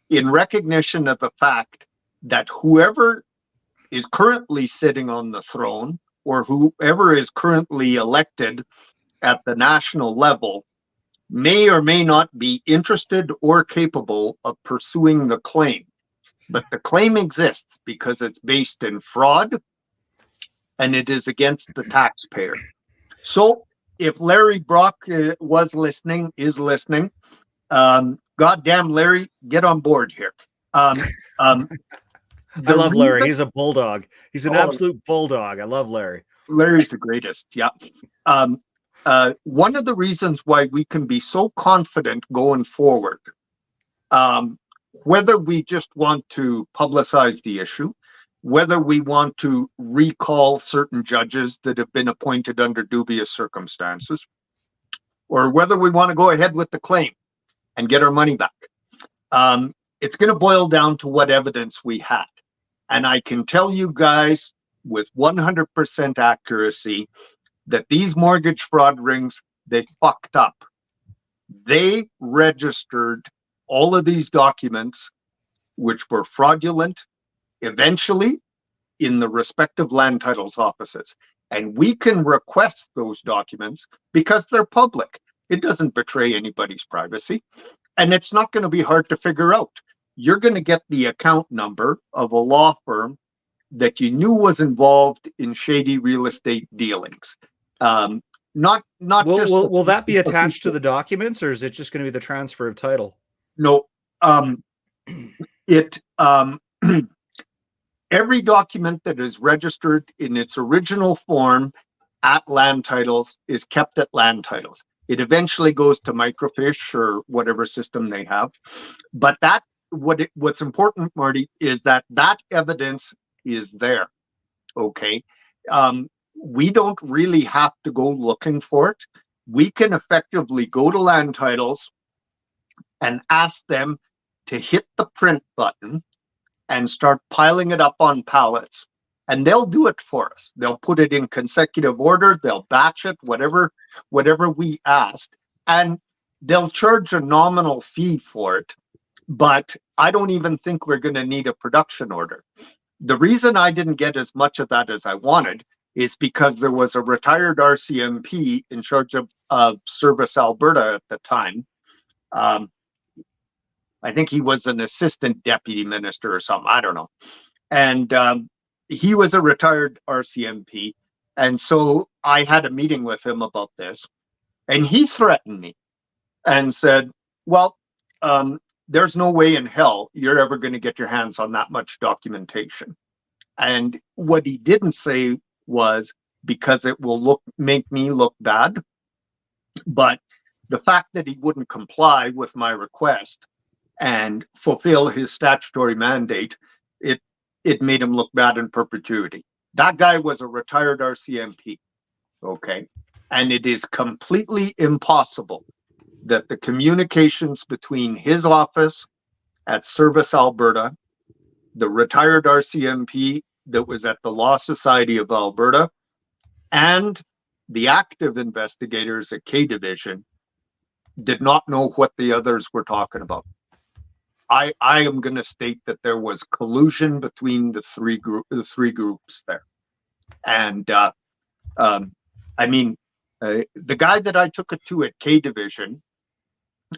in recognition of the fact that whoever is currently sitting on the throne or whoever is currently elected at the national level may or may not be interested or capable of pursuing the claim. But the claim exists because it's based in fraud and it is against the taxpayer. So if Larry Brock is listening, goddamn Larry, get on board here. I love Larry. He's a bulldog. He's an absolute bulldog. I love Larry. Larry's the greatest. Yeah. One of the reasons why we can be so confident going forward, whether we just want to publicize the issue, whether we want to recall certain judges that have been appointed under dubious circumstances, or whether we want to go ahead with the claim and get our money back. It's going to boil down to what evidence we had. And I can tell you guys with 100% accuracy that these mortgage fraud rings, they fucked up. They registered all of these documents, which were fraudulent, eventually in the respective land titles offices. And we can request those documents because they're public. It doesn't betray anybody's privacy. And it's not going to be hard to figure out. You're going to get the account number of a law firm that you knew was involved in shady real estate dealings. Will that be attached to the documents, or is it just going to be the transfer of title? No. Every document that is registered in its original form at land titles is kept at land titles. It eventually goes to microfiche or whatever system they have. But what's important, Marty, is that evidence is there. Okay. We don't really have to go looking for it. We can effectively go to land titles and ask them to hit the print button and start piling it up on pallets. And they'll do it for us. They'll put it in consecutive order. They'll batch it, whatever we asked. And they'll charge a nominal fee for it. But I don't even think we're going to need a production order. The reason I didn't get as much of that as I wanted is because there was a retired RCMP in charge of Service Alberta at the time. I think he was an assistant deputy minister or something. I don't know. And he was a retired RCMP. And so I had a meeting with him about this. And he threatened me and said, well, there's no way in hell you're ever going to get your hands on that much documentation. And what he didn't say was because it will make me look bad. But the fact that he wouldn't comply with my request and fulfill his statutory mandate, it made him look bad in perpetuity. That guy was a retired RCMP, okay? And it is completely impossible that the communications between his office at Service Alberta, the retired RCMP that was at the Law Society of Alberta, and the active investigators at K Division did not know what the others were talking about. I am going to state that there was collusion between the three groups there. And I mean, the guy that I took it to at K Division,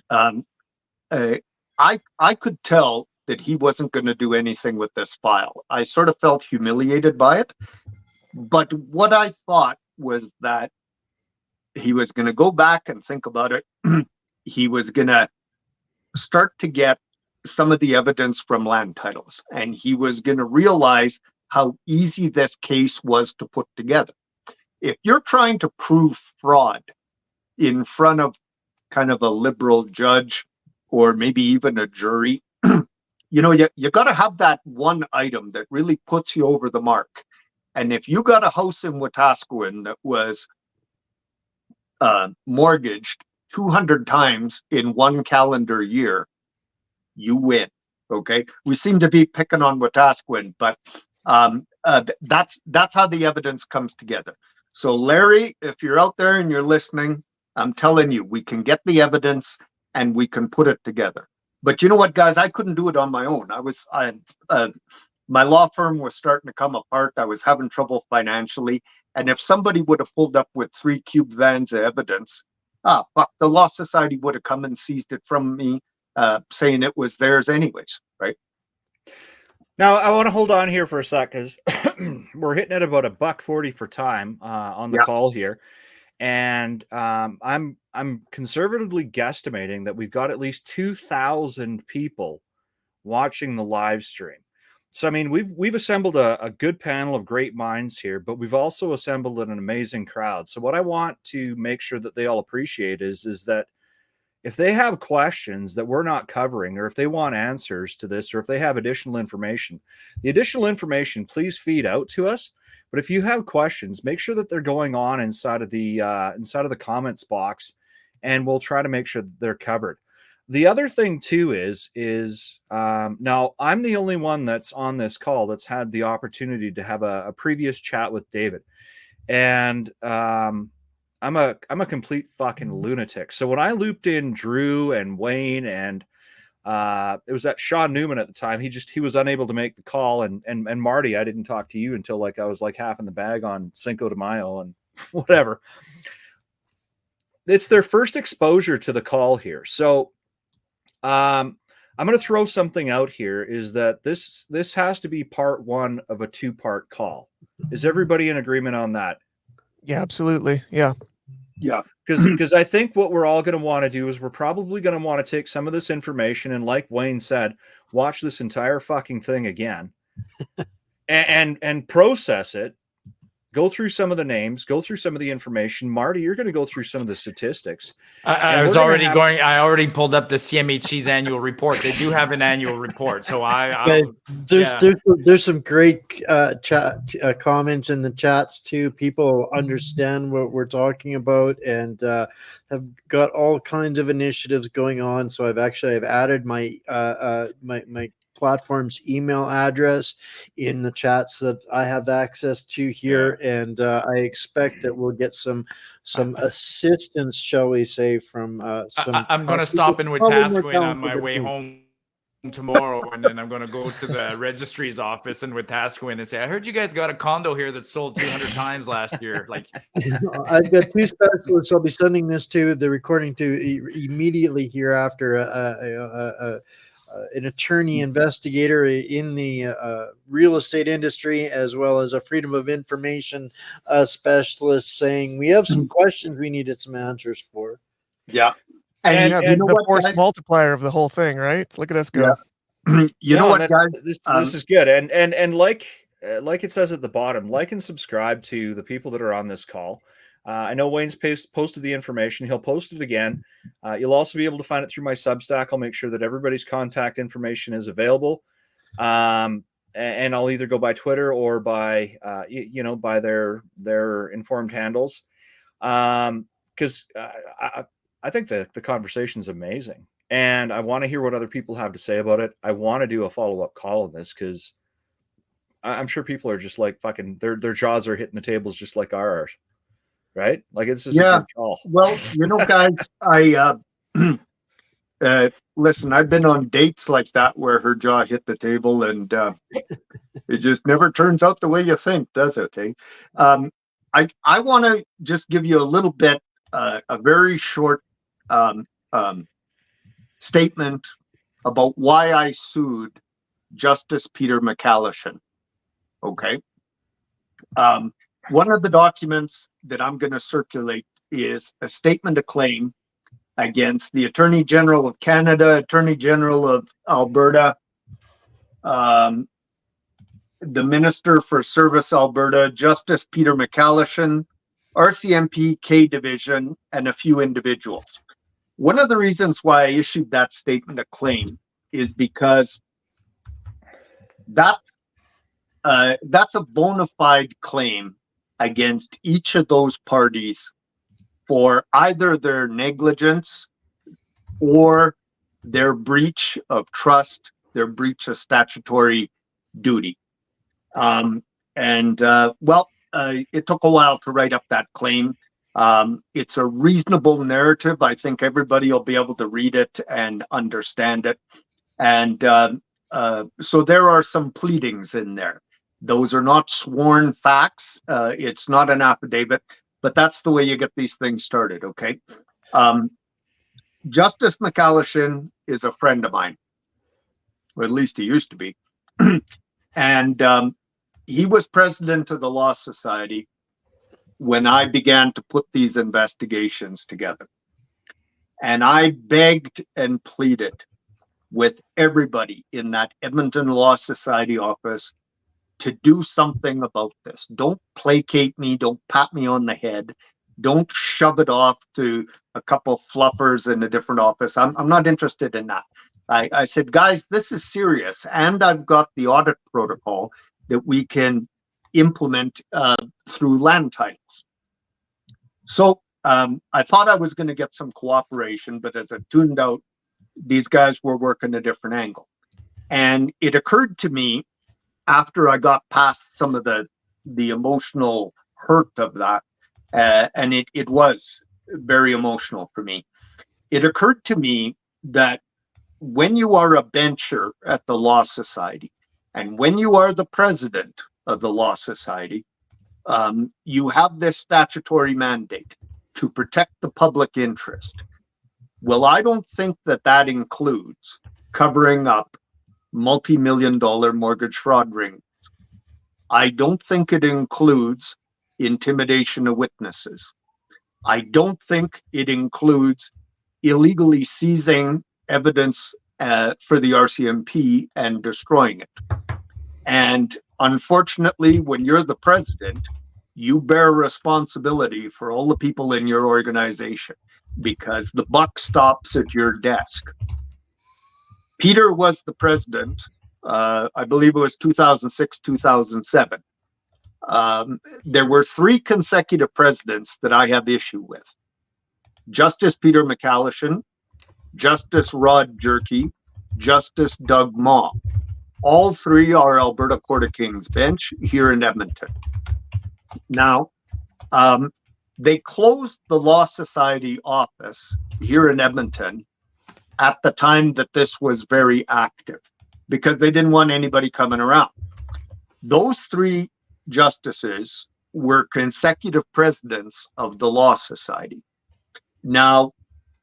I could tell that he wasn't going to do anything with this file. I sort of felt humiliated by it. But what I thought was that he was going to go back and think about it. He was going to start to get some of the evidence from land titles, and he was going to realize how easy this case was to put together. If you're trying to prove fraud in front of kind of a liberal judge or maybe even a jury, you know, you got to have that one item that really puts you over the mark. And if you got a house in Wetaskiwin that was mortgaged 200 times in one calendar year, you win. Okay, we seem to be picking on Wetaskiwin, but that's how the evidence comes together. So Larry, if you're out there and you're listening, I'm telling you, we can get the evidence and we can put it together. But you know what, guys, I couldn't do it on my own. My law firm was starting to come apart. I was having trouble financially. And if somebody would have pulled up with 3 cube vans of evidence, fuck, the Law Society would have come and seized it from me, saying it was theirs anyways, right? Now, I want to hold on here for a sec because we're hitting at about $1.40 for time on the call here. And I'm conservatively guesstimating that we've got at least 2,000 people watching the live stream. So, I mean, we've assembled a good panel of great minds here, but we've also assembled an amazing crowd. So what I want to make sure that they all appreciate is that if they have questions that we're not covering, or if they want answers to this, or if they have additional information, the additional information, please feed out to us. But if you have questions, make sure that they're going on inside of the comments box, and we'll try to make sure that they're covered. The other thing too is now I'm the only one that's on this call that's had the opportunity to have a previous chat with David, and I'm a complete fucking lunatic. So when I looped in Drew and Wayne and it was that Sean Newman at the time, he was unable to make the call, and Marty, I didn't talk to you until I was half in the bag on Cinco de Mayo and whatever. It's their first exposure to the call here, so. I'm going to throw something out here is that this has to be part 1 of a 2-part call. Is everybody in agreement on that? Yeah, absolutely. Yeah. Yeah. Because I think what we're all going to want to do is we're probably going to want to take some of this information and, like Wayne said, watch this entire fucking thing again and process it. Go through some of the names, go through some of the information. Marty, you're going to go through some of the statistics. I already pulled up the CMHC's annual report. They do have an annual report. So there's some great chat comments in the chats too. People understand what we're talking about and have got all kinds of initiatives going on. So I've added my my platform's email address in the chats that I have access to here, and I expect that we'll get some assistance, shall we say, from some. I'm going to stop in Wetaskiwin on my way home tomorrow, and then I'm going to go to the registry's office in Wetaskiwin and say, I heard you guys got a condo here that sold 200 times last year. Like, I've got 2 specialists I'll be sending the recording to immediately hereafter. an attorney investigator in the real estate industry, as well as a freedom of information specialist, saying we have some questions we needed some answers for. Yeah. And- yeah, you this know is the what, force guys? multiplier of the whole thing, right? Look at us go. You know what, that's- guys? This is good. And like it says at the bottom, like and subscribe to the people that are on this call. I know Wayne's posted the information. He'll post it again. You'll also be able to find it through my Substack. I'll make sure that everybody's contact information is available. And I'll either go by Twitter or by, by their informed handles. Because I think the conversation's amazing. And I want to hear what other people have to say about it. I want to do a follow-up call on this because I'm sure people are just like fucking, their jaws are hitting the tables just like ours. Right? Like it's just a good call. Well, you know, guys, listen, I've been on dates like that where her jaw hit the table and it just never turns out the way you think, does it? Eh? I want to just give you a little bit, a very short statement about why I sued Justice Peter McCallishan. Okay. One of the documents that I'm going to circulate is a statement of claim against the Attorney General of Canada, Attorney General of Alberta, the Minister for Service Alberta, Justice Peter McCallishan, RCMP K Division, and a few individuals. One of the reasons why I issued that statement of claim is because that's a bona fide claim against each of those parties for either their negligence or their breach of trust, their breach of statutory duty. It took a while to write up that claim. It's a reasonable narrative. I think everybody will be able to read it and understand it. And so there are some pleadings in there. Those are not sworn facts. It's not an affidavit, but that's the way you get these things started, okay? Justice McCallishan is a friend of mine, or at least he used to be. And he was president of the Law Society when I began to put these investigations together. And I begged and pleaded with everybody in that Edmonton Law Society office to do something about this. Don't placate me. Don't pat me on the head. Don't shove it off to a couple of fluffers in a different office. I'm not interested in that. I said, guys, this is serious. And I've got the audit protocol that we can implement through land titles. So I thought I was going to get some cooperation, but as it turned out, these guys were working a different angle. And it occurred to me after I got past some of the emotional hurt of that, and it was very emotional for me. It occurred to me that when you are a bencher at the Law Society, and when you are the president of the Law Society, you have this statutory mandate to protect the public interest. Well, I don't think that includes covering up multi-million-dollar mortgage fraud rings. I don't think it includes intimidation of witnesses. I don't think it includes illegally seizing evidence for the RCMP and destroying it. And unfortunately, when you're the president, you bear responsibility for all the people in your organization because the buck stops at your desk. Peter was the president, I believe it was 2006, 2007. There were 3 consecutive presidents that I have issue with. Justice Peter McCallishan, Justice Rod Jerky, Justice Doug Maw. All 3 are Alberta Court of King's bench here in Edmonton. Now, they closed the Law Society office here in Edmonton at the time that this was very active because they didn't want anybody coming around. Those 3 justices were consecutive presidents of the Law Society. Now,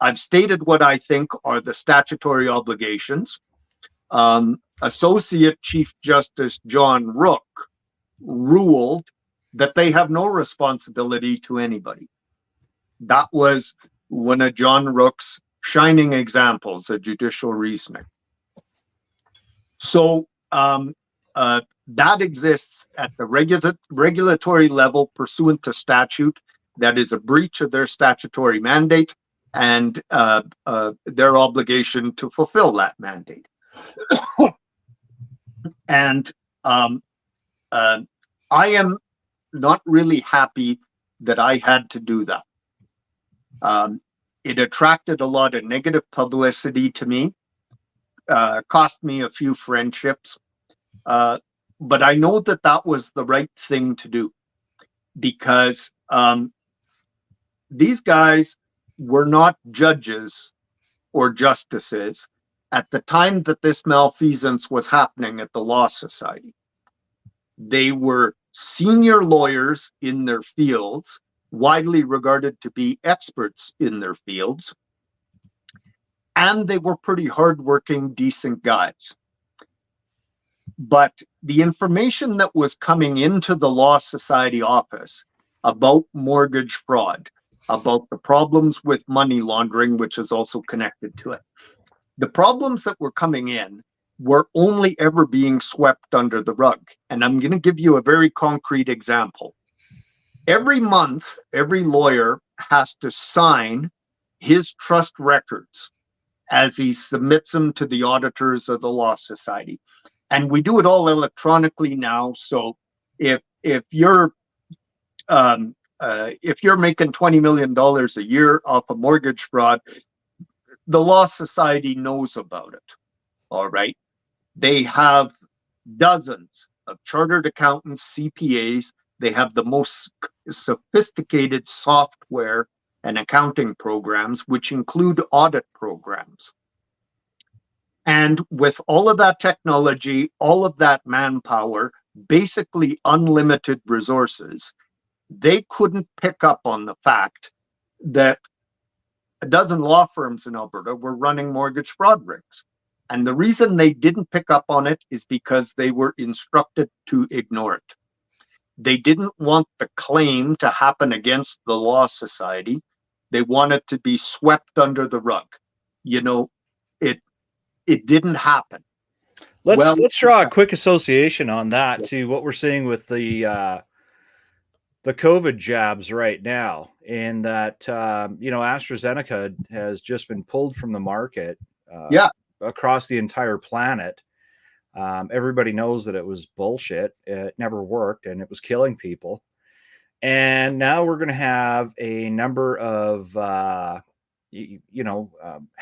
I've stated what I think are the statutory obligations. Associate Chief Justice John Rook ruled that they have no responsibility to anybody. That was one of John Rook's shining examples of judicial reasoning. So that exists at the regulatory level pursuant to statute. That is a breach of their statutory mandate and their obligation to fulfill that mandate. And I am not really happy that I had to do that. It attracted a lot of negative publicity to me, cost me a few friendships, but I know that that was the right thing to do, because these guys were not judges or justices at the time that this malfeasance was happening at the Law Society. They were senior lawyers in their fields, widely regarded to be experts in their fields, and they were pretty hardworking, decent guys. But the information that was coming into the Law Society office about mortgage fraud, about the problems with money laundering, which is also connected to it, the problems that were coming in were only ever being swept under the rug. And I'm going to give you a very concrete example. Every month, every lawyer has to sign his trust records as he submits them to the auditors of the Law Society. And we do it all electronically now. So if you're making $20 million a year off a mortgage fraud, the Law Society knows about it. All right. They have dozens of chartered accountants, CPAs. They have the most sophisticated software and accounting programs, which include audit programs. And with all of that technology, all of that manpower, basically unlimited resources, they couldn't pick up on the fact that a dozen law firms in Alberta were running mortgage fraud rings. And the reason they didn't pick up on it is because they were instructed to ignore it. They didn't want the claim to happen against the Law Society. They wanted to be swept under the rug. You know, it didn't happen. Let's draw a quick association on that to what we're seeing with the COVID jabs right now, in that AstraZeneca has just been pulled from the market across the entire planet. Everybody knows that it was bullshit. It never worked and it was killing people. And now we're going to have a number of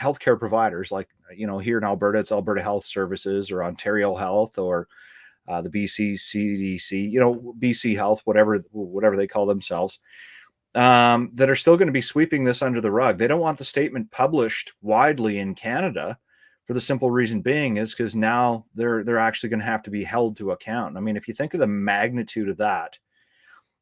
healthcare providers, like here in Alberta, it's Alberta Health Services or Ontario Health or the BC CDC, BC Health, whatever they call themselves, that are still going to be sweeping this under the rug. They don't want the statement published widely in Canada, for the simple reason being is because now they're actually going to have to be held to account. I mean, if you think of the magnitude of that,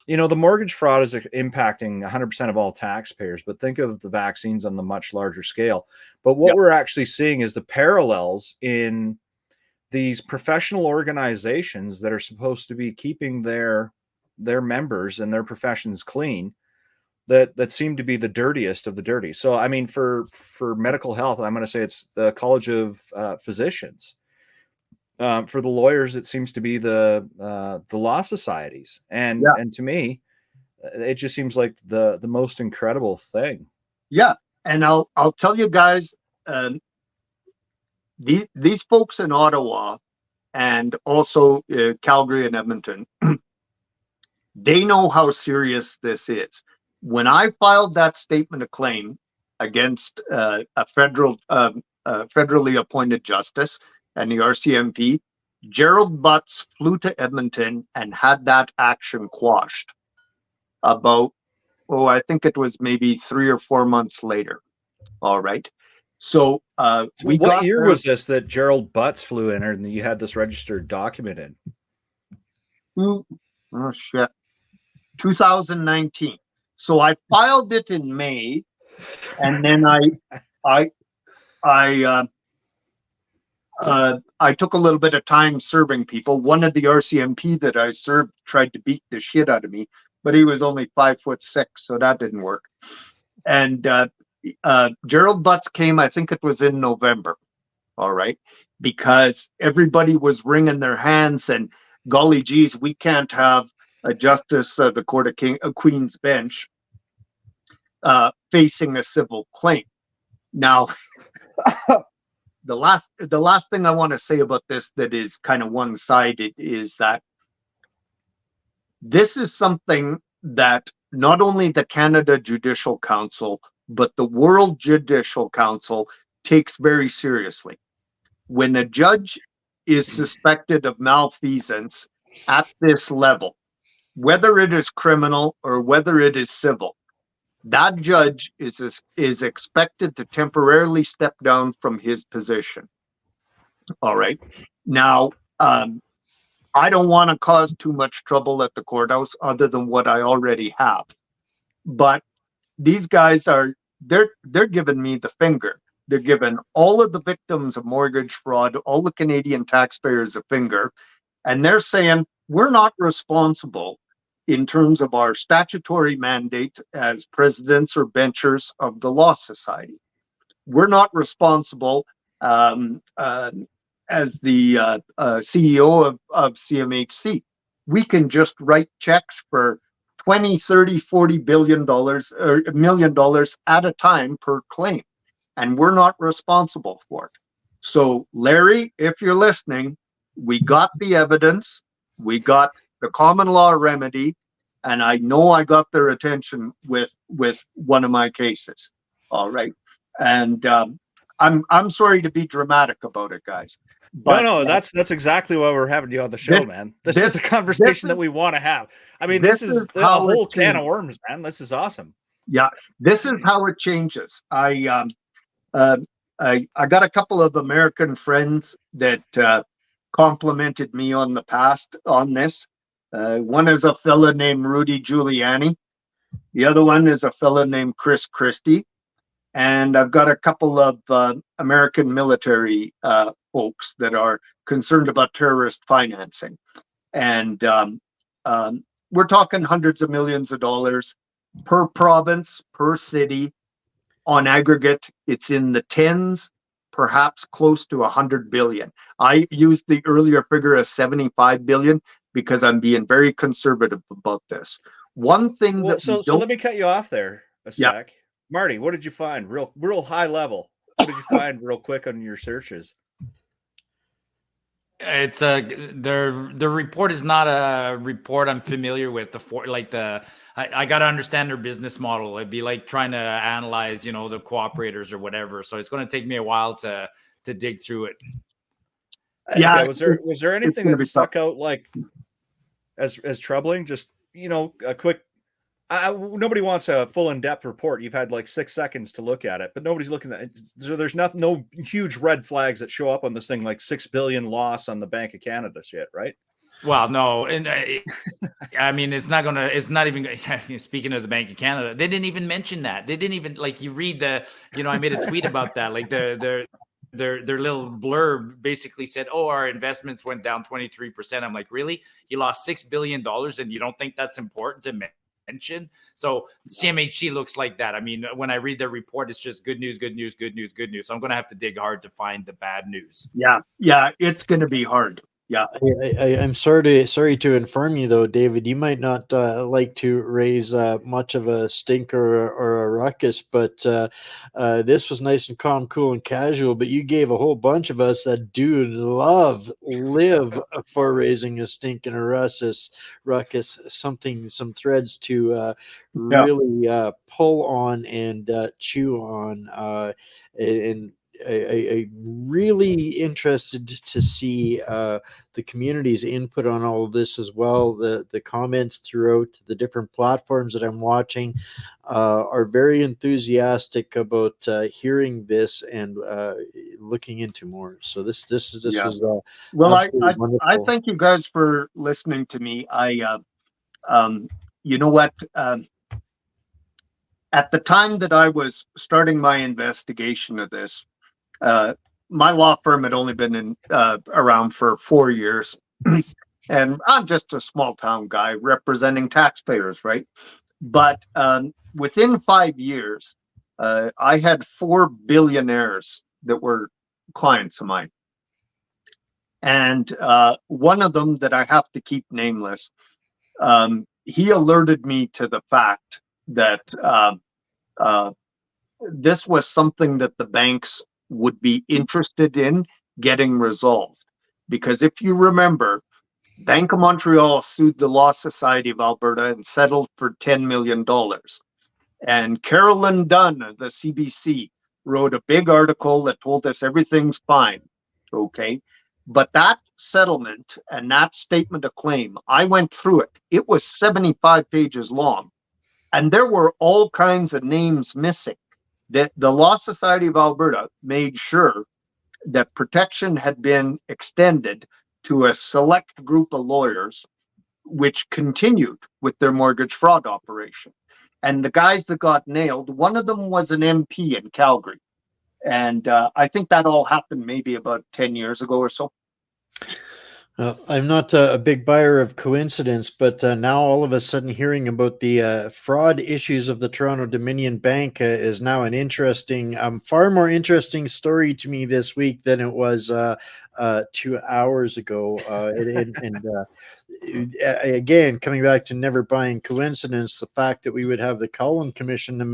the mortgage fraud is impacting 100% of all taxpayers, but think of the vaccines on the much larger scale. But what we're actually seeing is the parallels in these professional organizations that are supposed to be keeping their members and their professions clean, that seem to be the dirtiest of the dirty. So, I mean, for medical health, I'm going to say it's the College of Physicians. For the lawyers, it seems to be the law societies. And to me, it just seems like the most incredible thing. Yeah. And I'll tell you guys, these folks in Ottawa and also Calgary and Edmonton, they know how serious this is. When I filed that statement of claim against a federally appointed justice and the RCMP, Gerald Butts flew to Edmonton and had that action quashed about, I think it was maybe 3 or 4 months later. All right. So what year was this that Gerald Butts flew in and you had this registered documented? Oh shit. 2019. So I filed it in May, and then I I took a little bit of time serving people. One of the RCMP that I served tried to beat the shit out of me, but he was only 5'6", so that didn't work. And Gerald Butts came, I think it was in November, all right, because everybody was wringing their hands and golly geez, we can't have a justice of the Court of Queen's Bench facing a civil claim. Now, the last thing I want to say about this that is kind of one-sided is that this is something that not only the Canada Judicial Council, but the World Judicial Council takes very seriously. When a judge is suspected of malfeasance at this level, whether it is criminal or whether it is civil, that judge is expected to temporarily step down from his position. All right. Now, I don't want to cause too much trouble at the courthouse other than what I already have. But these guys they're giving me the finger. They're giving all of the victims of mortgage fraud, all the Canadian taxpayers a finger. And they're saying, we're not responsible in terms of our statutory mandate as presidents or benchers of the Law Society. We're not responsible as the CEO of CMHC. We can just write checks for 20, 30, 40 billion dollars or $1 million at a time per claim. And we're not responsible for it. So, Larry, if you're listening, we got the evidence, we got the common law remedy, and I know I got their attention with one of my cases. All right. And I'm sorry to be dramatic about it, guys. But, no, that's exactly why we're having you on the show, man. This is the conversation that we want to have. I mean, this is a whole can of worms, man. This is awesome. Yeah, this is how it changes. I got a couple of American friends that complimented me on the past on this. One is a fella named Rudy Giuliani. The other one is a fella named Chris Christie. And I've got a couple of American military folks that are concerned about terrorist financing. And we're talking hundreds of millions of dollars per province, per city. On aggregate, it's in the tens, perhaps close to 100 billion. I used the earlier figure of 75 billion because I'm being very conservative about this. One thing so let me cut you off there a sec. Yeah. Marty, what did you find? Real high level. What did you find real quick on your searches? It's the report is not a report I'm familiar with. I got to understand their business model. It'd be like trying to analyze, the cooperators or whatever. So it's going to take me a while to dig through it. Yeah. Okay. Was there anything that stuck out like as troubling? Just a quick. Nobody wants a full in-depth report. You've had like 6 seconds to look at it, but nobody's looking at it. So there's no huge red flags that show up on this thing, like $6 billion loss on the Bank of Canada shit, right? Well, no. And I mean, it's not even, speaking of the Bank of Canada, they didn't even mention that. They didn't even, like, you read I made a tweet about that. Like their little blurb basically said, our investments went down 23%. I'm like, really? You lost $6 billion and you don't think that's important to mention? So CMHC looks like that. I mean, when I read their report, it's just good news, good news, good news, good news. So I'm going to have to dig hard to find the bad news. Yeah, it's going to be hard. Yeah, I'm sorry to inform you, though, David, you might not like to raise much of a stinker or a ruckus, but this was nice and calm, cool, and casual. But you gave a whole bunch of us that do live for raising a stink and a ruckus, some threads to really pull on and chew on, and I'm really interested to see the community's input on all of this as well. The comments throughout the different platforms that I'm watching are very enthusiastic about hearing this and looking into more. So this was well. I thank you guys for listening to me. You know what? At the time that I was starting my investigation of this, my law firm had only been around for 4 years. And I'm just a small town guy representing taxpayers, right? But within 5 years, I had 4 billionaires that were clients of mine. And one of them that I have to keep nameless, he alerted me to the fact that this was something that the banks would be interested in getting resolved. Because if you remember, Bank of Montreal sued the Law Society of Alberta and settled for $10 million. And Carolyn Dunn of the CBC wrote a big article that told us everything's fine. Okay. But that settlement and that statement of claim, I went through it. It was 75 pages long. And there were all kinds of names missing. The Law Society of Alberta made sure that protection had been extended to a select group of lawyers, which continued with their mortgage fraud operation. And the guys that got nailed, one of them was an MP in Calgary. And I think that all happened maybe about 10 years ago or so. I'm not a big buyer of coincidence, but now all of a sudden hearing about the fraud issues of the Toronto Dominion Bank is now an interesting, far more interesting story to me this week than it was 2 hours ago. Again, coming back to never buying coincidence, the fact that we would have the Cullen Commission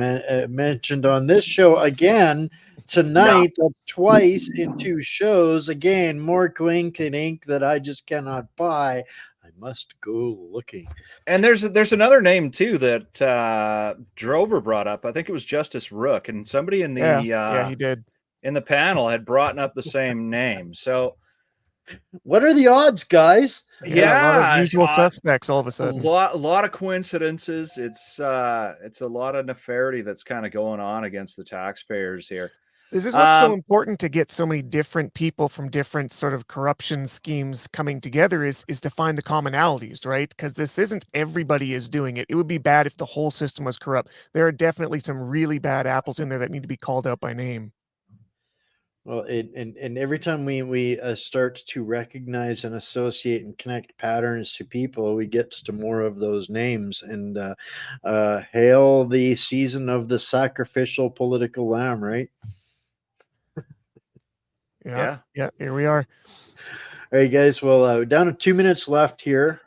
mentioned on this show again tonight, that's twice in 2 shows. Again, more ink that I just cannot buy. I must go looking. And there's another name too that Drover brought up. I think it was Justice Rook, and somebody in the he did in the panel had brought up the same name. So what are the odds, guys? a lot of usual suspects all of a a sudden. lot of coincidences. It's a lot of nefarity that's kind of going on against the taxpayers here. This is what's so important, to get so many different people from different sort of corruption schemes coming together is to find the commonalities, right? Because this isn't everybody is doing it. It would be bad if the whole system was corrupt. There are definitely some really bad apples in there that need to be called out by name. Well, and every time we start to recognize and associate and connect patterns to people, we get to more of those names. And hail the season of the sacrificial political lamb, right? Yeah, here we are. All right, guys. Well, down to 2 minutes left here.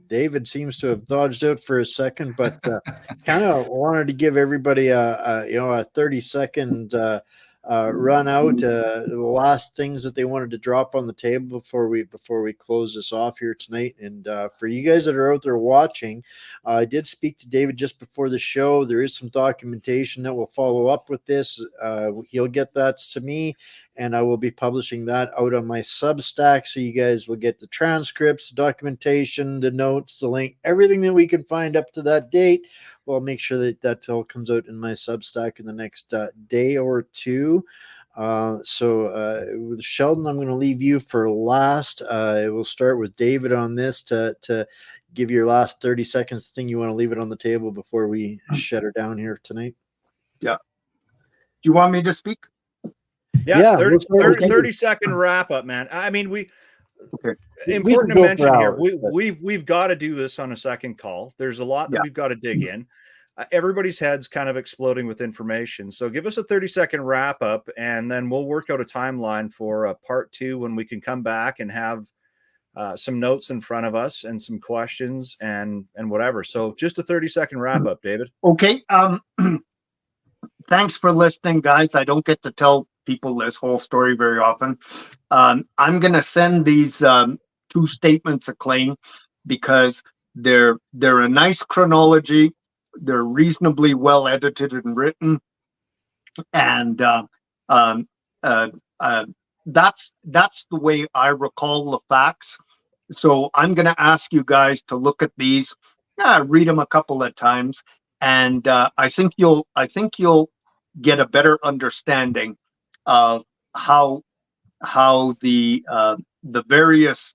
David seems to have dodged out for a second, but kind of wanted to give everybody a 30-second run out, the last things that they wanted to drop on the table before we close this off here tonight. And for you guys that are out there watching, I did speak to David just before the show. There is some documentation that will follow up with this. He'll get that to me, and I will be publishing that out on my Substack, so you guys will get the transcripts, the documentation, the notes, the link, everything that we can find up to that date. I'll make sure that all comes out in my Substack in the next day or two. With Sheldon, I'm going to leave you for last. We'll start with David on this to give your last 30 seconds, the thing you want to leave it on the table before we shut her down here tonight. Yeah. Do you want me to speak? Yeah, 30-second wrap up, man. I mean, important to mention here, we've got to do this on a second call. There's a lot that we've got to dig in. Everybody's head's kind of exploding with information. So give us a 30-second wrap up, and then we'll work out a timeline for part 2 when we can come back and have some notes in front of us and some questions and whatever. So just a 30-second wrap up, David. Okay. Thanks for listening, guys. I don't get to tell people this whole story very often. I'm going to send these 2 statements of claim because they're a nice chronology. They're reasonably well edited and written, and that's the way I recall the facts. So I'm going to ask you guys to look at these, read them a couple of times, and I think you'll get a better understanding of how the various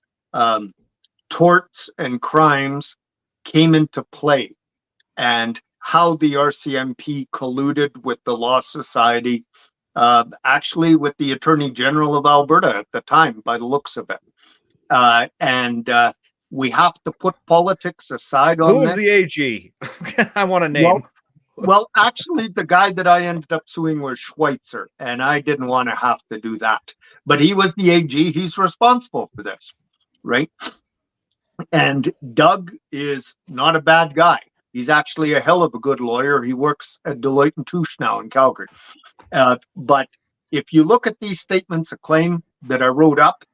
torts and crimes came into play, and how the RCMP colluded with the Law Society actually with the Attorney General of Alberta at the time, by the looks of it. And we have to put politics aside on Who was this. the AG? I want a name. Well, actually, the guy that I ended up suing was Schweitzer, and I didn't want to have to do that. But he was the AG. He's responsible for this, right? And Doug is not a bad guy. He's actually a hell of a good lawyer. He works at Deloitte & Touche now in Calgary. But if you look at these statements of claim that I wrote up,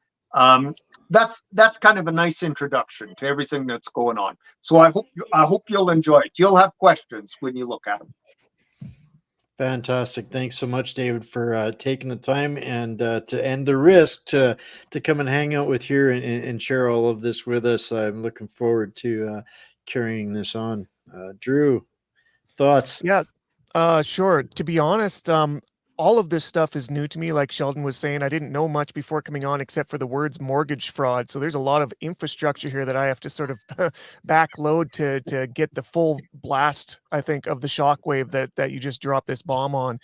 that's kind of a nice introduction to everything that's going on. So I hope you'll enjoy it. You'll have questions when you look at them. Fantastic. Thanks so much, David, for taking the time and to end the risk to come and hang out with you and share all of this with us. I'm looking forward to carrying this on. Drew, thoughts? Yeah, sure. To be honest, all of this stuff is new to me. Like Sheldon was saying, I didn't know much before coming on except for the words mortgage fraud. So there's a lot of infrastructure here that I have to sort of backload to get the full blast, I think, of the shockwave that you just dropped this bomb on.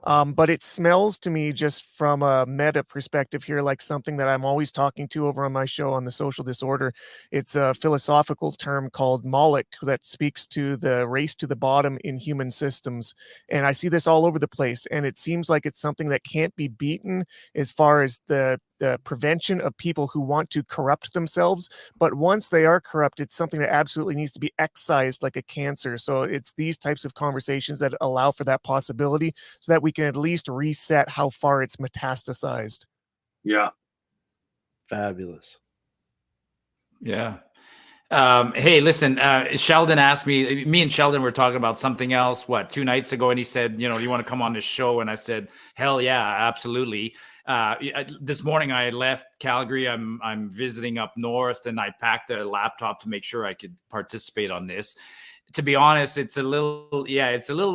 But it smells to me, just from a meta perspective here, like something that I'm always talking to over on my show on the social disorder. It's a philosophical term called Moloch that speaks to the race to the bottom in human systems. And I see this all over the place. And it seems like it's something that can't be beaten as far as the prevention of people who want to corrupt themselves. But once they are corrupt, it's something that absolutely needs to be excised like a cancer. So it's these types of conversations that allow for that possibility, so that we can at least reset how far it's metastasized. Yeah. Fabulous. Yeah. Hey, listen, Sheldon asked me and Sheldon were talking about something else, 2 nights ago. And he said, do you want to come on this show? And I said, hell yeah, absolutely. This morning I left Calgary. I'm visiting up north, and I packed a laptop to make sure I could participate on this. To be honest, it's a little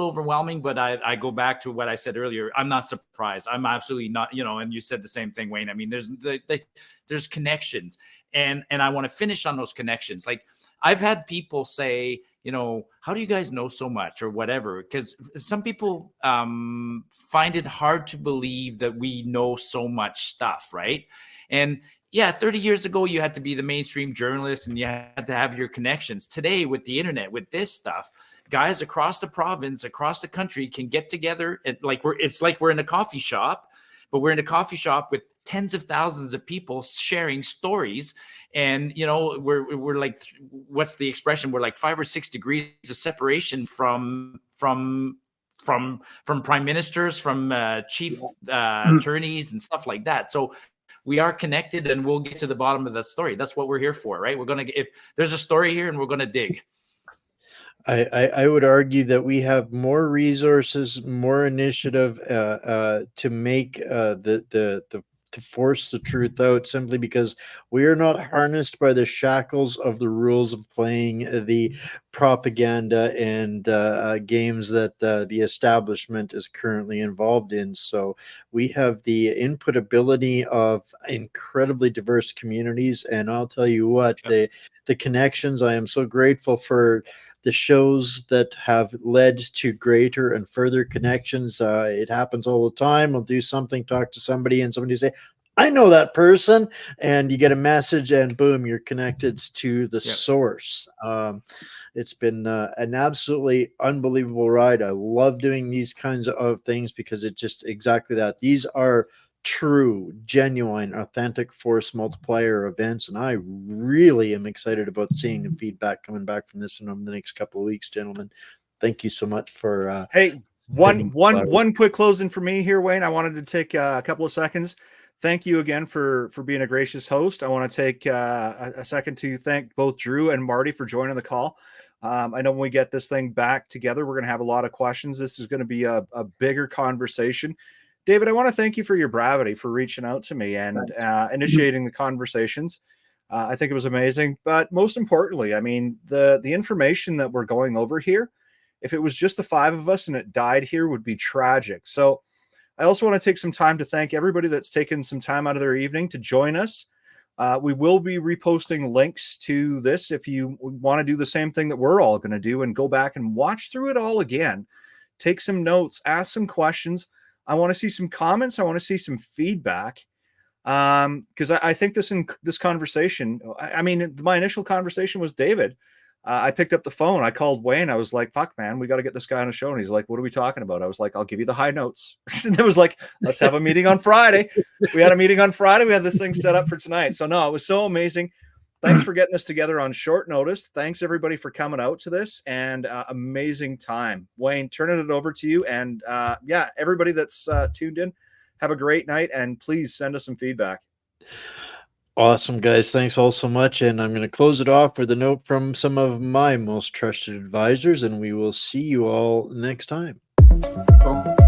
overwhelming, but I go back to what I said earlier. I'm not surprised. I'm absolutely not, and you said the same thing, Wayne. I mean, there's connections, and I want to finish on those connections. Like, I've had people say, how do you guys know so much or whatever? Because some people find it hard to believe that we know so much stuff, right? And yeah, 30 years ago, you had to be the mainstream journalist and you had to have your connections. Today, with the internet, with this stuff, guys across the province, across the country can get together. And it's like we're in a coffee shop, but we're in a coffee shop with tens of thousands of people sharing stories. And, we're like, what's the expression? We're like 5 or 6 degrees of separation from prime ministers, from chief attorneys and stuff like that. So we are connected, and we'll get to the bottom of the story. That's what we're here for, right? We're going to, if there's a story here, and we're going to dig. I would argue that we have more resources, more initiative to make to force the truth out, simply because we are not harnessed by the shackles of the rules of playing the propaganda and games that the establishment is currently involved in. So we have the input ability of incredibly diverse communities, and I'll tell you what, the connections. I am so grateful for the shows that have led to greater and further connections. It happens all the time. I'll do something, talk to somebody, and somebody say, I know that person, and you get a message, and boom, you're connected to the source. It's been an absolutely unbelievable ride. I love doing these kinds of things because it's just exactly that. These are true, genuine, authentic force multiplier events, and I really am excited about seeing the feedback coming back from this in the next couple of weeks, gentlemen. Thank you so much for hey, one quick closing for me here, Wayne. I wanted to take a couple of seconds. Thank you again for being a gracious host. I want to take a second to thank both Drew and Marty for joining the call. I know when we get this thing back together, we're going to have a lot of questions. This is going to be a bigger conversation. David, I want to thank you for your bravity, for reaching out to me and initiating the conversations. I think it was amazing. But most importantly, I mean, the information that we're going over here, if it was just the 5 of us and it died here, would be tragic. So I also want to take some time to thank everybody that's taken some time out of their evening to join us. We will be reposting links to this if you want to do the same thing that we're all going to do and go back and watch through it all again. Take some notes, ask some questions. I want to see some comments. I want to see some feedback. Because I think this conversation, I mean, my initial conversation was David. I picked up the phone. I called Wayne. I was like, fuck, man, we got to get this guy on a show. And he's like, what are we talking about? I was like, I'll give you the high notes. And it was like, let's have a meeting on Friday. We had a meeting on Friday. We had this thing set up for tonight. So no, it was so amazing. Thanks for getting this together on short notice. Thanks everybody for coming out to this, and amazing time. Wayne, turning it over to you. And yeah, everybody that's tuned in, have a great night, and please send us some feedback. Awesome, guys. Thanks all so much. And I'm going to close it off with a note from some of my most trusted advisors, and we will see you all next time. Cool.